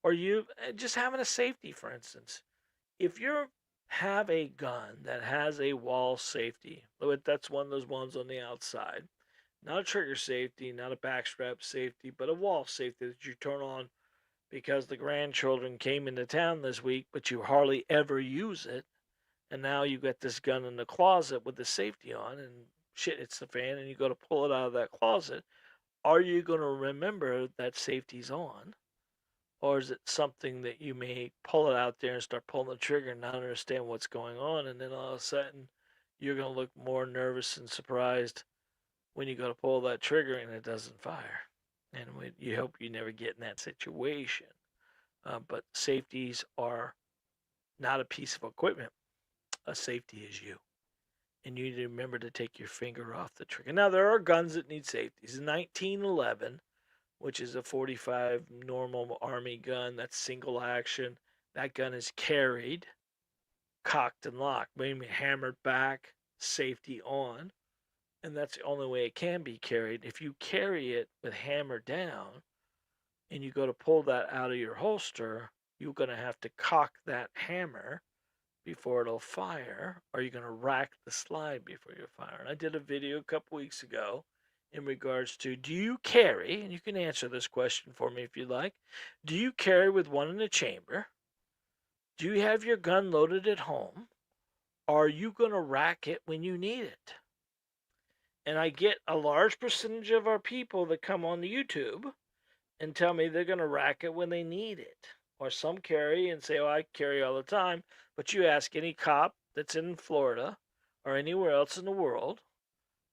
or you just having a safety, for instance. If you have a gun that has a wall safety, that's one of those ones on the outside, not a trigger safety, not a backstrap safety, but a wall safety that you turn on because the grandchildren came into town this week, but you hardly ever use it. And now you got this gun in the closet with the safety on, and shit hits the fan, and you go to pull it out of that closet. Are you going to remember that safety's on? Or is it something that you may pull it out there and start pulling the trigger and not understand what's going on? And then all of a sudden, you're going to look more nervous and surprised when you go to pull that trigger and it doesn't fire. And you hope you never get in that situation. But safeties are not a piece of equipment. A safety is you. And you need to remember to take your finger off the trigger. Now, there are guns that need safeties. In 1911, which is a 45 normal Army gun, that's single action, that gun is carried, cocked and locked, meaning hammered back, safety on. And that's the only way it can be carried. If you carry it with hammer down and you go to pull that out of your holster, you're going to have to cock that hammer before it'll fire, or you're going to rack the slide before you fire. And I did a video a couple weeks ago in regards to, do you carry, and you can answer this question for me if you like, do you carry with one in the chamber? Do you have your gun loaded at home? Are you going to rack it when you need it? And I get a large percentage of our people that come on the YouTube and tell me they're going to rack it when they need it. Or some carry and say, oh, I carry all the time. But you ask any cop that's in Florida or anywhere else in the world,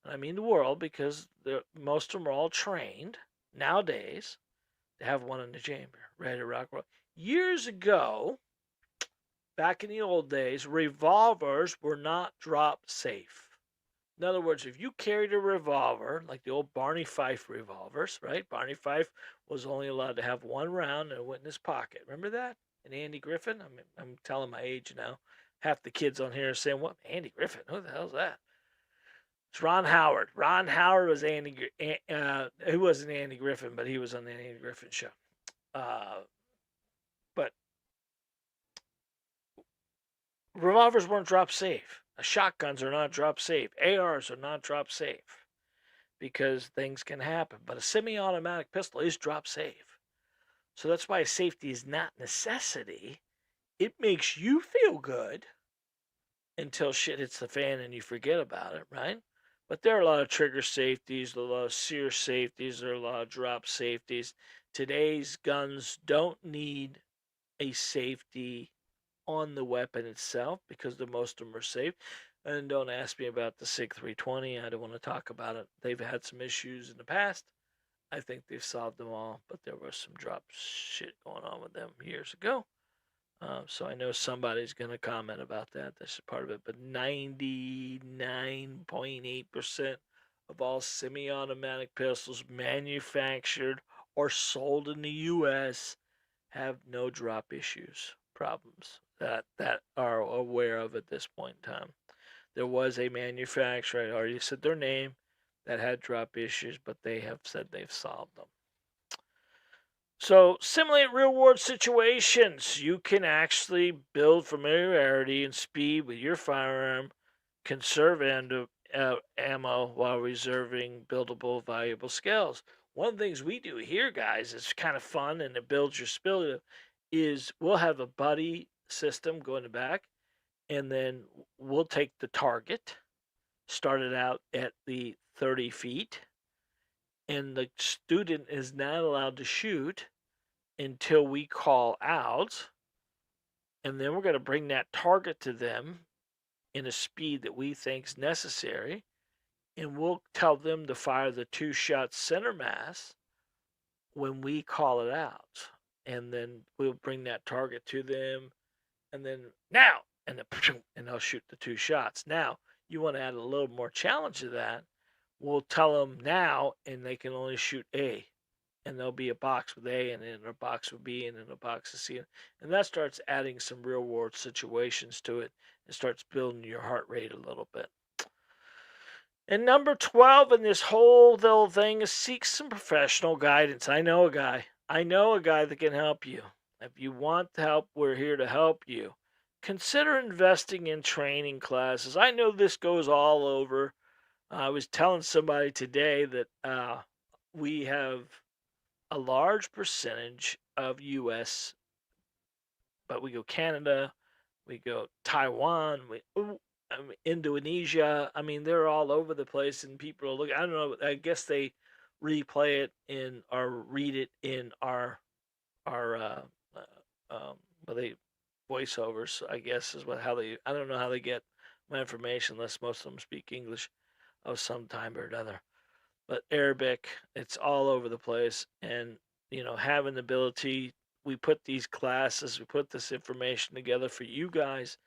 and I mean the world because most of them are all trained nowadays to have one in the chamber, ready to rock. Years ago, back in the old days, revolvers were not drop safe. In other words, if you carried a revolver, like the old Barney Fife revolvers, right? Barney Fife was only allowed to have one round and it went in his pocket. Remember that? And Andy Griffin? I'm telling my age now. Half the kids on here are saying, what? Andy Griffin? Who the hell's that? It's Ron Howard. Ron Howard was he wasn't Andy Griffin, but he was on the Andy Griffin show. But revolvers weren't drop safe. Shotguns are not drop safe. ARs are not drop safe because things can happen. But a semi-automatic pistol is drop safe. So that's why safety is not necessity. It makes you feel good until shit hits the fan and you forget about it, right? But there are a lot of trigger safeties, a lot of sear safeties, there are a lot of drop safeties. Today's guns don't need a safety on the weapon itself because most of them are safe. And don't ask me about the SIG 320. I don't want to talk about it. They've had some issues in the past. I think they've solved them all, but there was some drop shit going on with them years ago. So I know somebody's going to comment about that. That's part of it. But 99.8% of all semi-automatic pistols manufactured or sold in the U.S. have no drop issues, problems that are aware of at this point in time. There was a manufacturer, I already said their name, that had drop issues, but they have said they've solved them. So simulate real world situations. You can actually build familiarity and speed with your firearm, conserve ammo while reserving buildable, valuable skills. One of the things we do here, guys, is kind of fun and it builds your skill, is we'll have a buddy system go in the back, and then we'll take the target, start it out at the 30 feet, and the student is not allowed to shoot until we call out, and then we're going to bring that target to them in a speed that we think is necessary, and we'll tell them to fire the 2-shot center mass when we call it out, and then we'll bring that target to them, and then now, and they'll shoot the 2 shots. Now, you want to add a little more challenge to that, we'll tell them now, and they can only shoot A. And there'll be a box with A, and then a box with B, and then a box with C. And that starts adding some real world situations to it and starts building your heart rate a little bit. And number 12 in this whole little thing is seek some professional guidance. I know a guy. I know a guy that can help you. If you want help, we're here to help you. Consider investing in training classes. I know this goes all over. I was telling somebody today that we have a large percentage of U.S., but we go Canada, we go Taiwan, Indonesia. I mean, they're all over the place, and people are looking. I don't know. I guess they replay it in or read it in our well, they voiceovers. I guess is what how they. I don't know how they get my information unless most of them speak English of some time or another. But Arabic, it's all over the place, and having the ability. We put these classes, we put this information together for you guys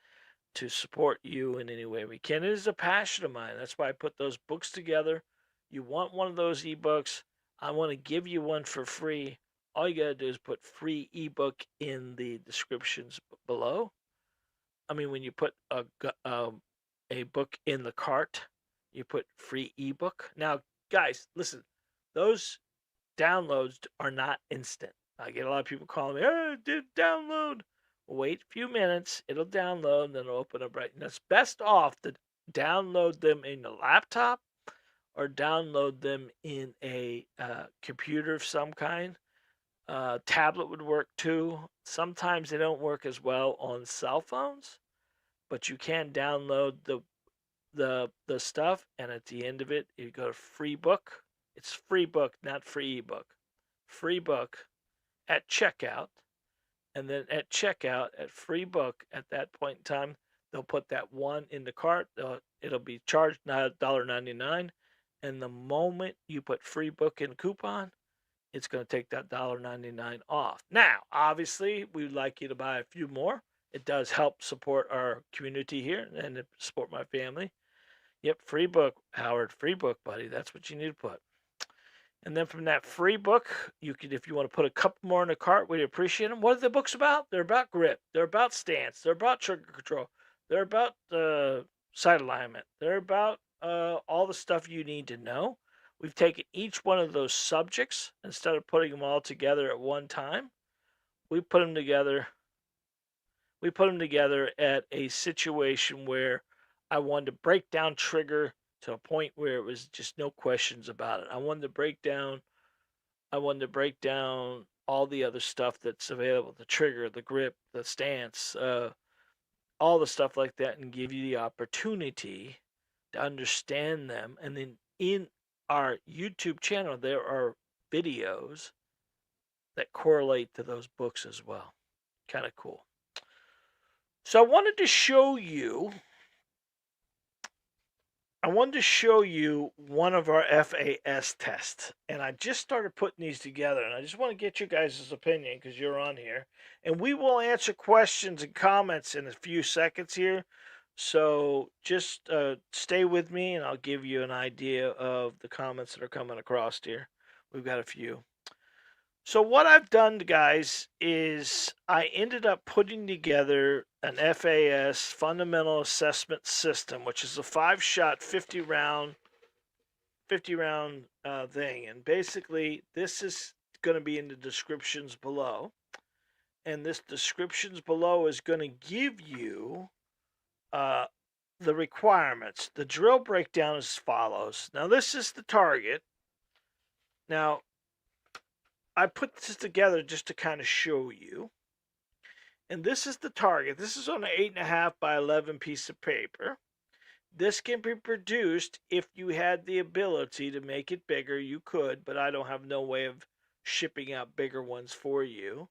to support you in any way we can. It is a passion of mine. That's why I put those books together. You want one of those ebooks? I want to give you one for free. All you got to do is put free ebook in the descriptions below. I mean, when you put a book in the cart, you put free ebook. Now, guys, listen, those downloads are not instant. I get a lot of people calling me, "Hey, did download?" Wait a few minutes, it'll download, then it'll open up right. And it's best off to download them in a laptop or download them in a computer of some kind. Tablet would work too. Sometimes they don't work as well on cell phones, but you can download the stuff, and at the end of it, you go to free book. It's free book, not free ebook. Free book at checkout, and then at checkout at free book at that point in time, they'll put that one in the cart. It'll be charged $1.99, and the moment you put free book in coupon, it's going to take that $1.99 off. Now, obviously, we'd like you to buy a few more. It does help support our community here and support my family. Yep, free book, Howard. Free book, buddy. That's what you need to put. And then from that free book, you could, if you want to put a couple more in the cart, we'd appreciate them. What are the books about? They're about grip. They're about stance. They're about trigger control. They're about sight alignment. They're about all the stuff you need to know. We've taken each one of those subjects, instead of putting them all together at one time, we put them together. We put them together at a situation where I wanted to break down trigger to a point where it was just no questions about it. I wanted to break down all the other stuff that's available, the trigger, the grip, the stance, all the stuff like that, and give you the opportunity to understand them. And then in our YouTube channel, there are videos that correlate to those books as well. Kind of cool. So I wanted to show you one of our FAS tests, and I just started putting these together, and I just want to get you guys' opinion because you're on here, and we will answer questions and comments in a few seconds here, so just stay with me, and I'll give you an idea of the comments that are coming across here. We've got a few. So what I've done, guys, is I ended up putting together an FAS fundamental assessment system, which is a 5-shot 50-round thing. And basically, this is going to be in the descriptions below. And this descriptions below is going to give you the requirements. The drill breakdown is as follows. Now, this is the target. Now, I put this together just to kind of show you. And this is the target. This is on an 8.5 by 11 piece of paper. This can be produced if you had the ability to make it bigger. You could, but I don't have no way of shipping out bigger ones for you.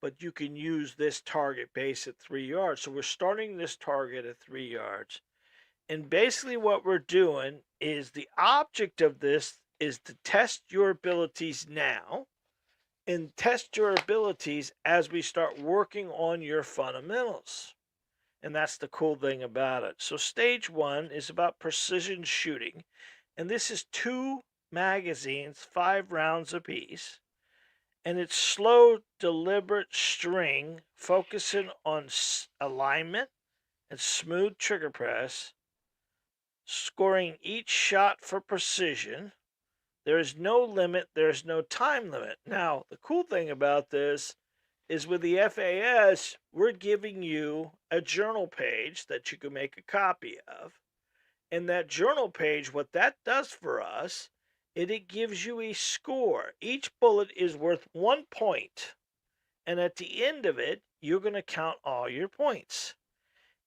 But you can use this target base at 3 yards. So we're starting this target at 3 yards. And basically what we're doing is the object of this is to test your abilities now and test your abilities as we start working on your fundamentals. And that's the cool thing about it. So stage 1 is about precision shooting. And this is 2 magazines, 5 rounds apiece. And it's slow, deliberate string, focusing on alignment and smooth trigger press. scoring each shot for precision. There is no limit. There's no time limit. Now, the cool thing about this is with the FAS, we're giving you a journal page that you can make a copy of. And that journal page, what that does for us, it gives you a score. Each bullet is worth 1 point. And at the end of it, you're going to count all your points.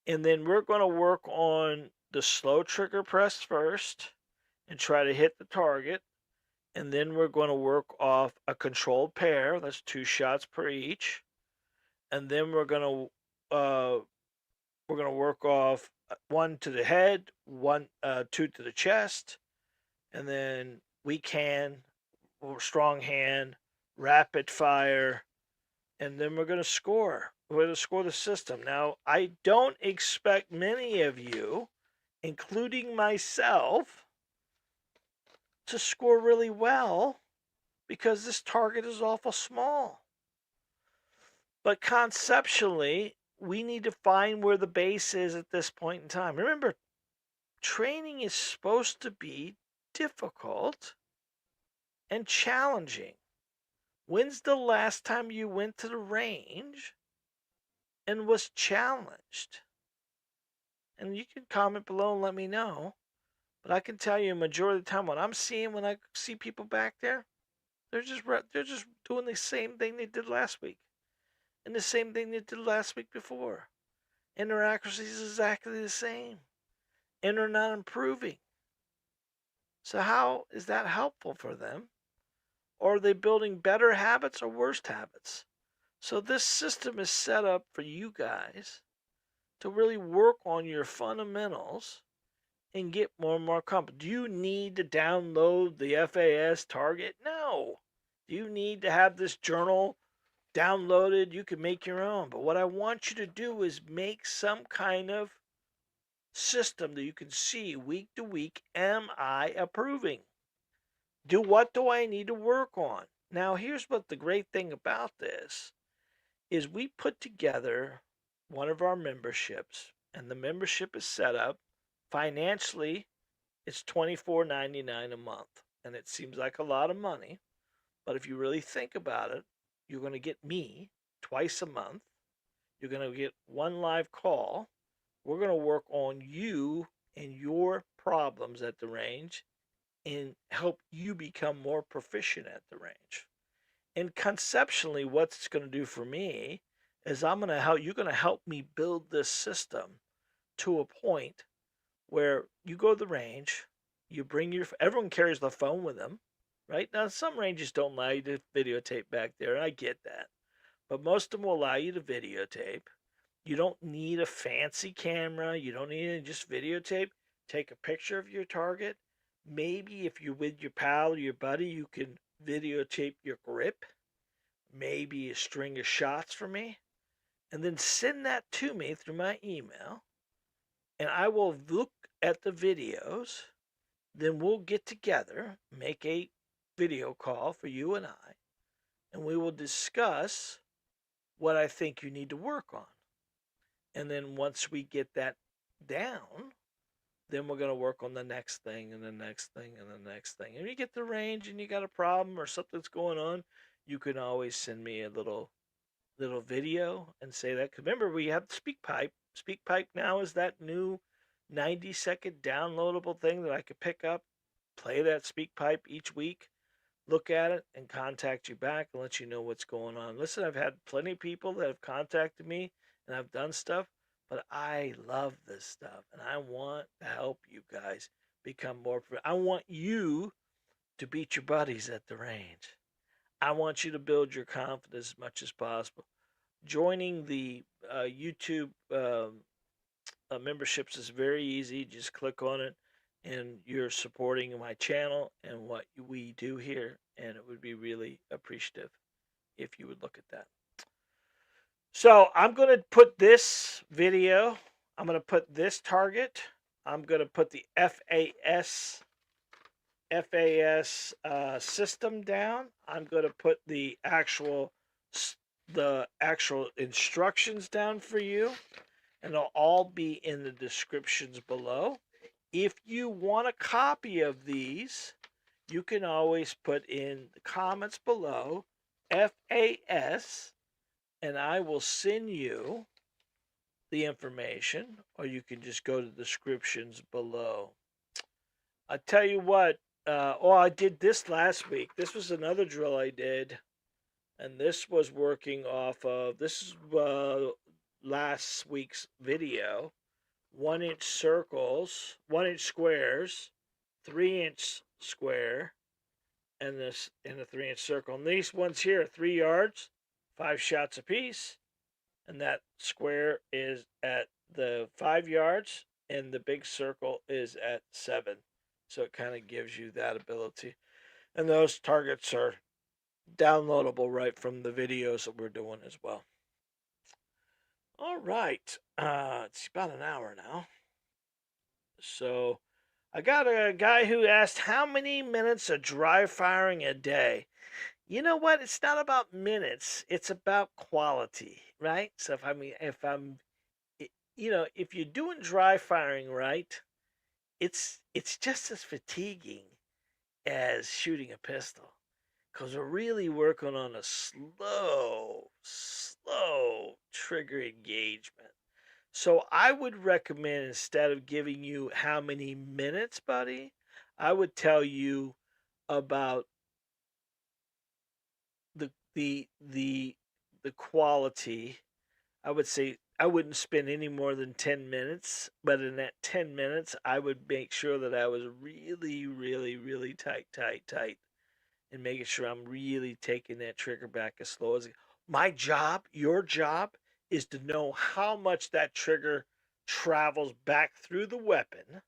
And then we're going to work on the slow trigger press first and try to hit the target. And then we're going to work off a controlled pair. That's 2 shots per each. And then we're going to work off 1 to the head, 2 to the chest, and then strong hand, rapid fire, and then we're going to score. We're going to score the system. Now, I don't expect many of you, including myself, to score really well because this target is awful small. But conceptually, we need to find where the base is at this point in time. Remember, training is supposed to be difficult and challenging. When's the last time you went to the range and was challenged? And you can comment below and let me know. But I can tell you, majority of the time, what I'm seeing when I see people back there, they're just doing the same thing they did last week, and the same thing they did last week before, and their accuracy is exactly the same, and they're not improving. So how is that helpful for them? Or are they building better habits or worse habits? So this system is set up for you guys to really work on your fundamentals and get more and more competent. Do you need to download the FAS target? No. Do you need to have this journal downloaded? You can make your own. But what I want you to do is make some kind of system that you can see week to week. Am I improving? What do I need to work on? Now, here's what the great thing about this is: we put together one of our memberships, and the membership is set up financially. It's $24.99 a month, and it seems like a lot of money, but if you really think about it, you're going to get me twice a month. You're going to get 1 live call. We're going to work on you and your problems at the range and help you become more proficient at the range. And conceptually, what it's going to do for me is you're going to help me build this system to a point where you go to the range, you bring everyone carries the phone with them, right? Now, some ranges don't allow you to videotape back there, and I get that. But most of them will allow you to videotape. You don't need a fancy camera. You don't need to just videotape. Take a picture of your target. Maybe if you're with your pal or your buddy, you can videotape your grip. Maybe a string of shots for me. And then send that to me through my email. And I will look at the videos. Then we'll get together, make a video call for you and I, and we will discuss what I think you need to work on. And then once we get that down, then we're going to work on the next thing and the next thing and the next thing. And you get the range and you got a problem or something's going on, you can always send me a little video and say that. 'Cause remember, we have SpeakPipe. SpeakPipe now is that new 90-second downloadable thing that I could pick up, play that SpeakPipe each week, look at it, and contact you back and let you know what's going on. Listen, I've had plenty of people that have contacted me and I've done stuff, but I love this stuff and I want to help you guys become more. I want you to beat your buddies at the range. I want you to build your confidence as much as possible. Joining the YouTube memberships is very easy. Just click on it and you're supporting my channel and what we do here, and it would be really appreciative if you would look at that. So I'm going to put this video, I'm going to put this target, I'm going to put the FAS system down. I'm going to put the actual instructions down for you, and they'll all be in the descriptions below. If you want a copy of these, you can always put in the comments below FAS, and I will send you the information, or you can just go to the descriptions below. I tell you what, I did this last week. This was another drill I did, and this was working off of this is last week's video. 1-inch circles, 1-inch squares, 3-inch square, and this in a 3-inch circle. And these ones here are 3 yards, 5 shots apiece, and that square is at the 5 yards, and the big circle is at 7. So it kind of gives you that ability. And those targets are downloadable right from the videos that we're doing as well. All right. It's about an hour now. So I got a guy who asked how many minutes of dry firing a day. You know what? It's not about minutes. It's about quality, right? So if you're doing dry firing right, it's just as fatiguing as shooting a pistol, because we're really working on a slow trigger engagement. So I would recommend, instead of giving you how many minutes, buddy, I would tell you about the quality. I would say I wouldn't spend any more than 10 minutes, but in that 10 minutes, I would make sure that I was really, really, really tight, and making sure I'm really taking that trigger back as slow as my job. Your job is to know how much that trigger travels back through the weapon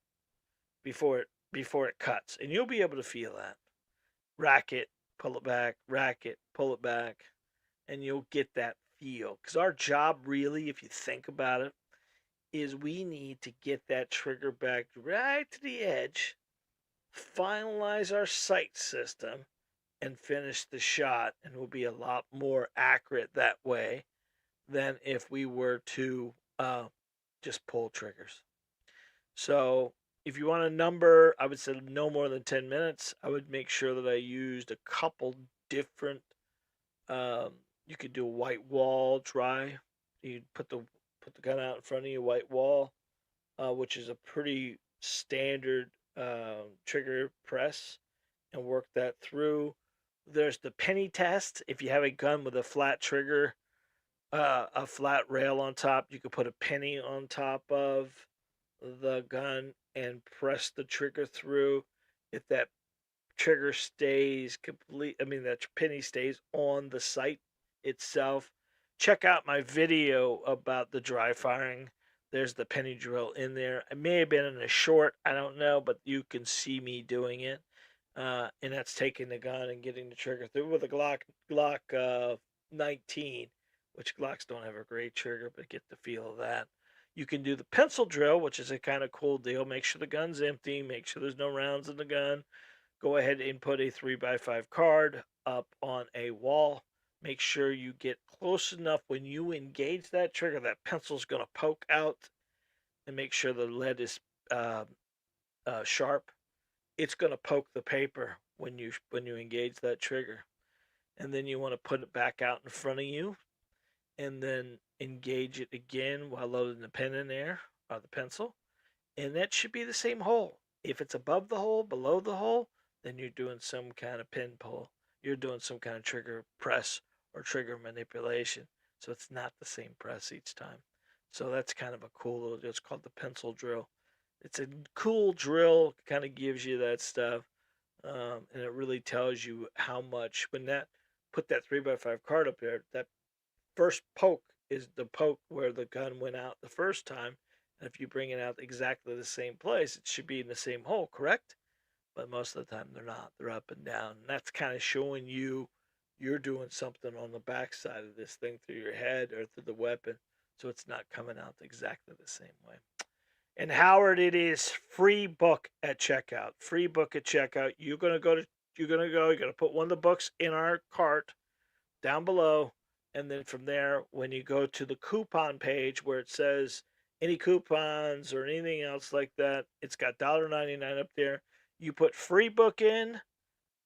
before it cuts, and you'll be able to feel that. Rack it, pull it back, rack it, pull it back, and you'll get that feel. Because our job, really, if you think about it, is we need to get that trigger back right to the edge, finalize our sight system, and finish the shot, and we'll be a lot more accurate that way than if we were to just pull triggers. So if you want a number, I would say no more than 10 minutes. I would make sure that I used a couple different, you could do a white wall dry. You put the gun out in front of you, white wall, which is a pretty standard trigger press, and work that through. There's the penny test. If you have a gun with a flat trigger, a flat rail on top, you could put a penny on top of the gun and press the trigger through. If that trigger stays that penny stays on the sight itself. Check out my video about the dry firing. There's the penny drill in there. It may have been in a short, I don't know, but you can see me doing it. And that's taking the gun and getting the trigger through with a Glock 19, which Glocks don't have a great trigger, but get the feel of that. You can do the pencil drill, which is a kind of cool deal. Make sure the gun's empty. Make sure there's no rounds in the gun. Go ahead and put a 3x5 card up on a wall. Make sure you get close enough when you engage that trigger. That pencil's going to poke out, and make sure the lead is sharp. It's going to poke the paper when you engage that trigger. And then you want to put it back out in front of you, and then engage it again while loading the pen in there, or the pencil. And that should be the same hole. If it's above the hole, below the hole, then you're doing some kind of pin pull. You're doing some kind of trigger press or trigger manipulation. So it's not the same press each time. So that's kind of a cool little, it's called the pencil drill. It's a cool drill, kind of gives you that stuff. And it really tells you how much, put that 3x5 card up there, that first poke is the poke where the gun went out the first time. And if you bring it out exactly the same place, it should be in the same hole, correct? But most of the time they're not. They're up and down. And that's kind of showing you you're doing something on the backside of this thing through your head or through the weapon. So it's not coming out exactly the same way. And Howard, it is free book at checkout. Free book at checkout. You're gonna put one of the books in our cart down below. And then from there, when you go to the coupon page where it says any coupons or anything else like that. It's got $1.99 up there. You put free book in,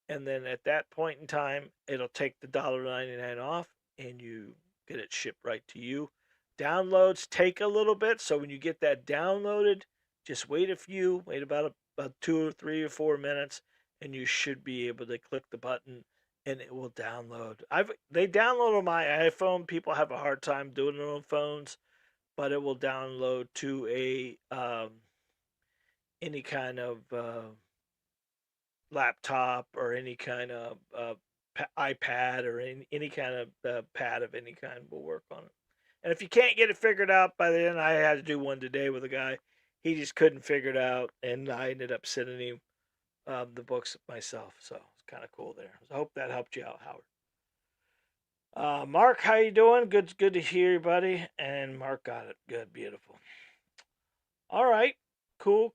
and then at that point in time, it'll take the $1.99 off, and you get it shipped right to you. Downloads take a little bit, so when you get that downloaded, just wait about 2 or 3 or 4 minutes, and you should be able to click the button, and it will download. They download on my iPhone. People have a hard time doing it on phones, but it will download to a any kind of laptop or any kind of iPad or any kind of pad of any kind will work on it. And if you can't get it figured out by the end, I had to do one today with a guy. He just couldn't figure it out, and I ended up sending him the books myself. So it's kind of cool there. So I hope that helped you out, Howard. Mark, how you doing? Good to hear you, buddy. And Mark got it. Good, beautiful. All right, cool.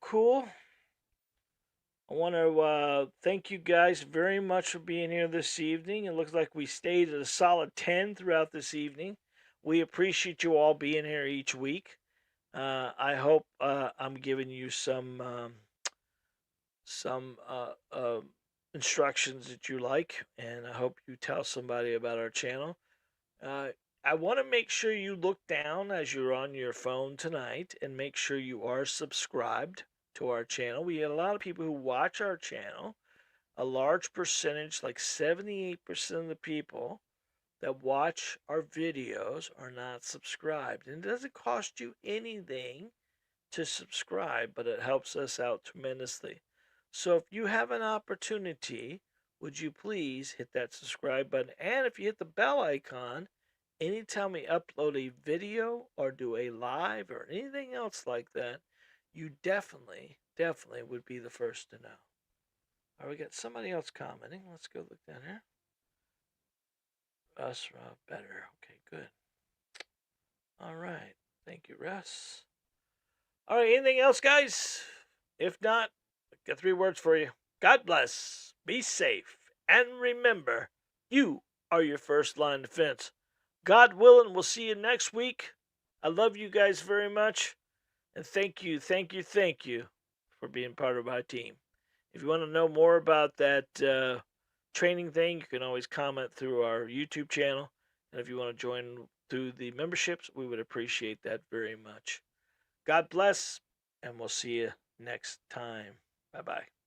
I want to thank you guys very much for being here this evening. It looks like we stayed at a solid 10 throughout this evening. We appreciate you all being here each week. I hope I'm giving you some instructions that you like, and I hope you tell somebody about our channel. I want to make sure you look down as you're on your phone tonight and make sure you are subscribed to our channel. We have a lot of people who watch our channel. A large percentage, like 78% of the people that watch our videos are not subscribed. And it doesn't cost you anything to subscribe, but it helps us out tremendously. So if you have an opportunity, would you please hit that subscribe button? And if you hit the bell icon, anytime we upload a video or do a live or anything else like that, you definitely would be the first to know. All right, we got somebody else commenting. Let's go look down here. Russ, Rob, better. Okay, good. All right. Thank you, Russ. All right, anything else, guys? If not, I've got 3 words for you. God bless, be safe, and remember, you are your first line of defense. God willing, we'll see you next week. I love you guys very much. And thank you for being part of my team. If you want to know more about that training thing, you can always comment through our YouTube channel. And if you want to join through the memberships, we would appreciate that very much. God bless, and we'll see you next time. Bye-bye.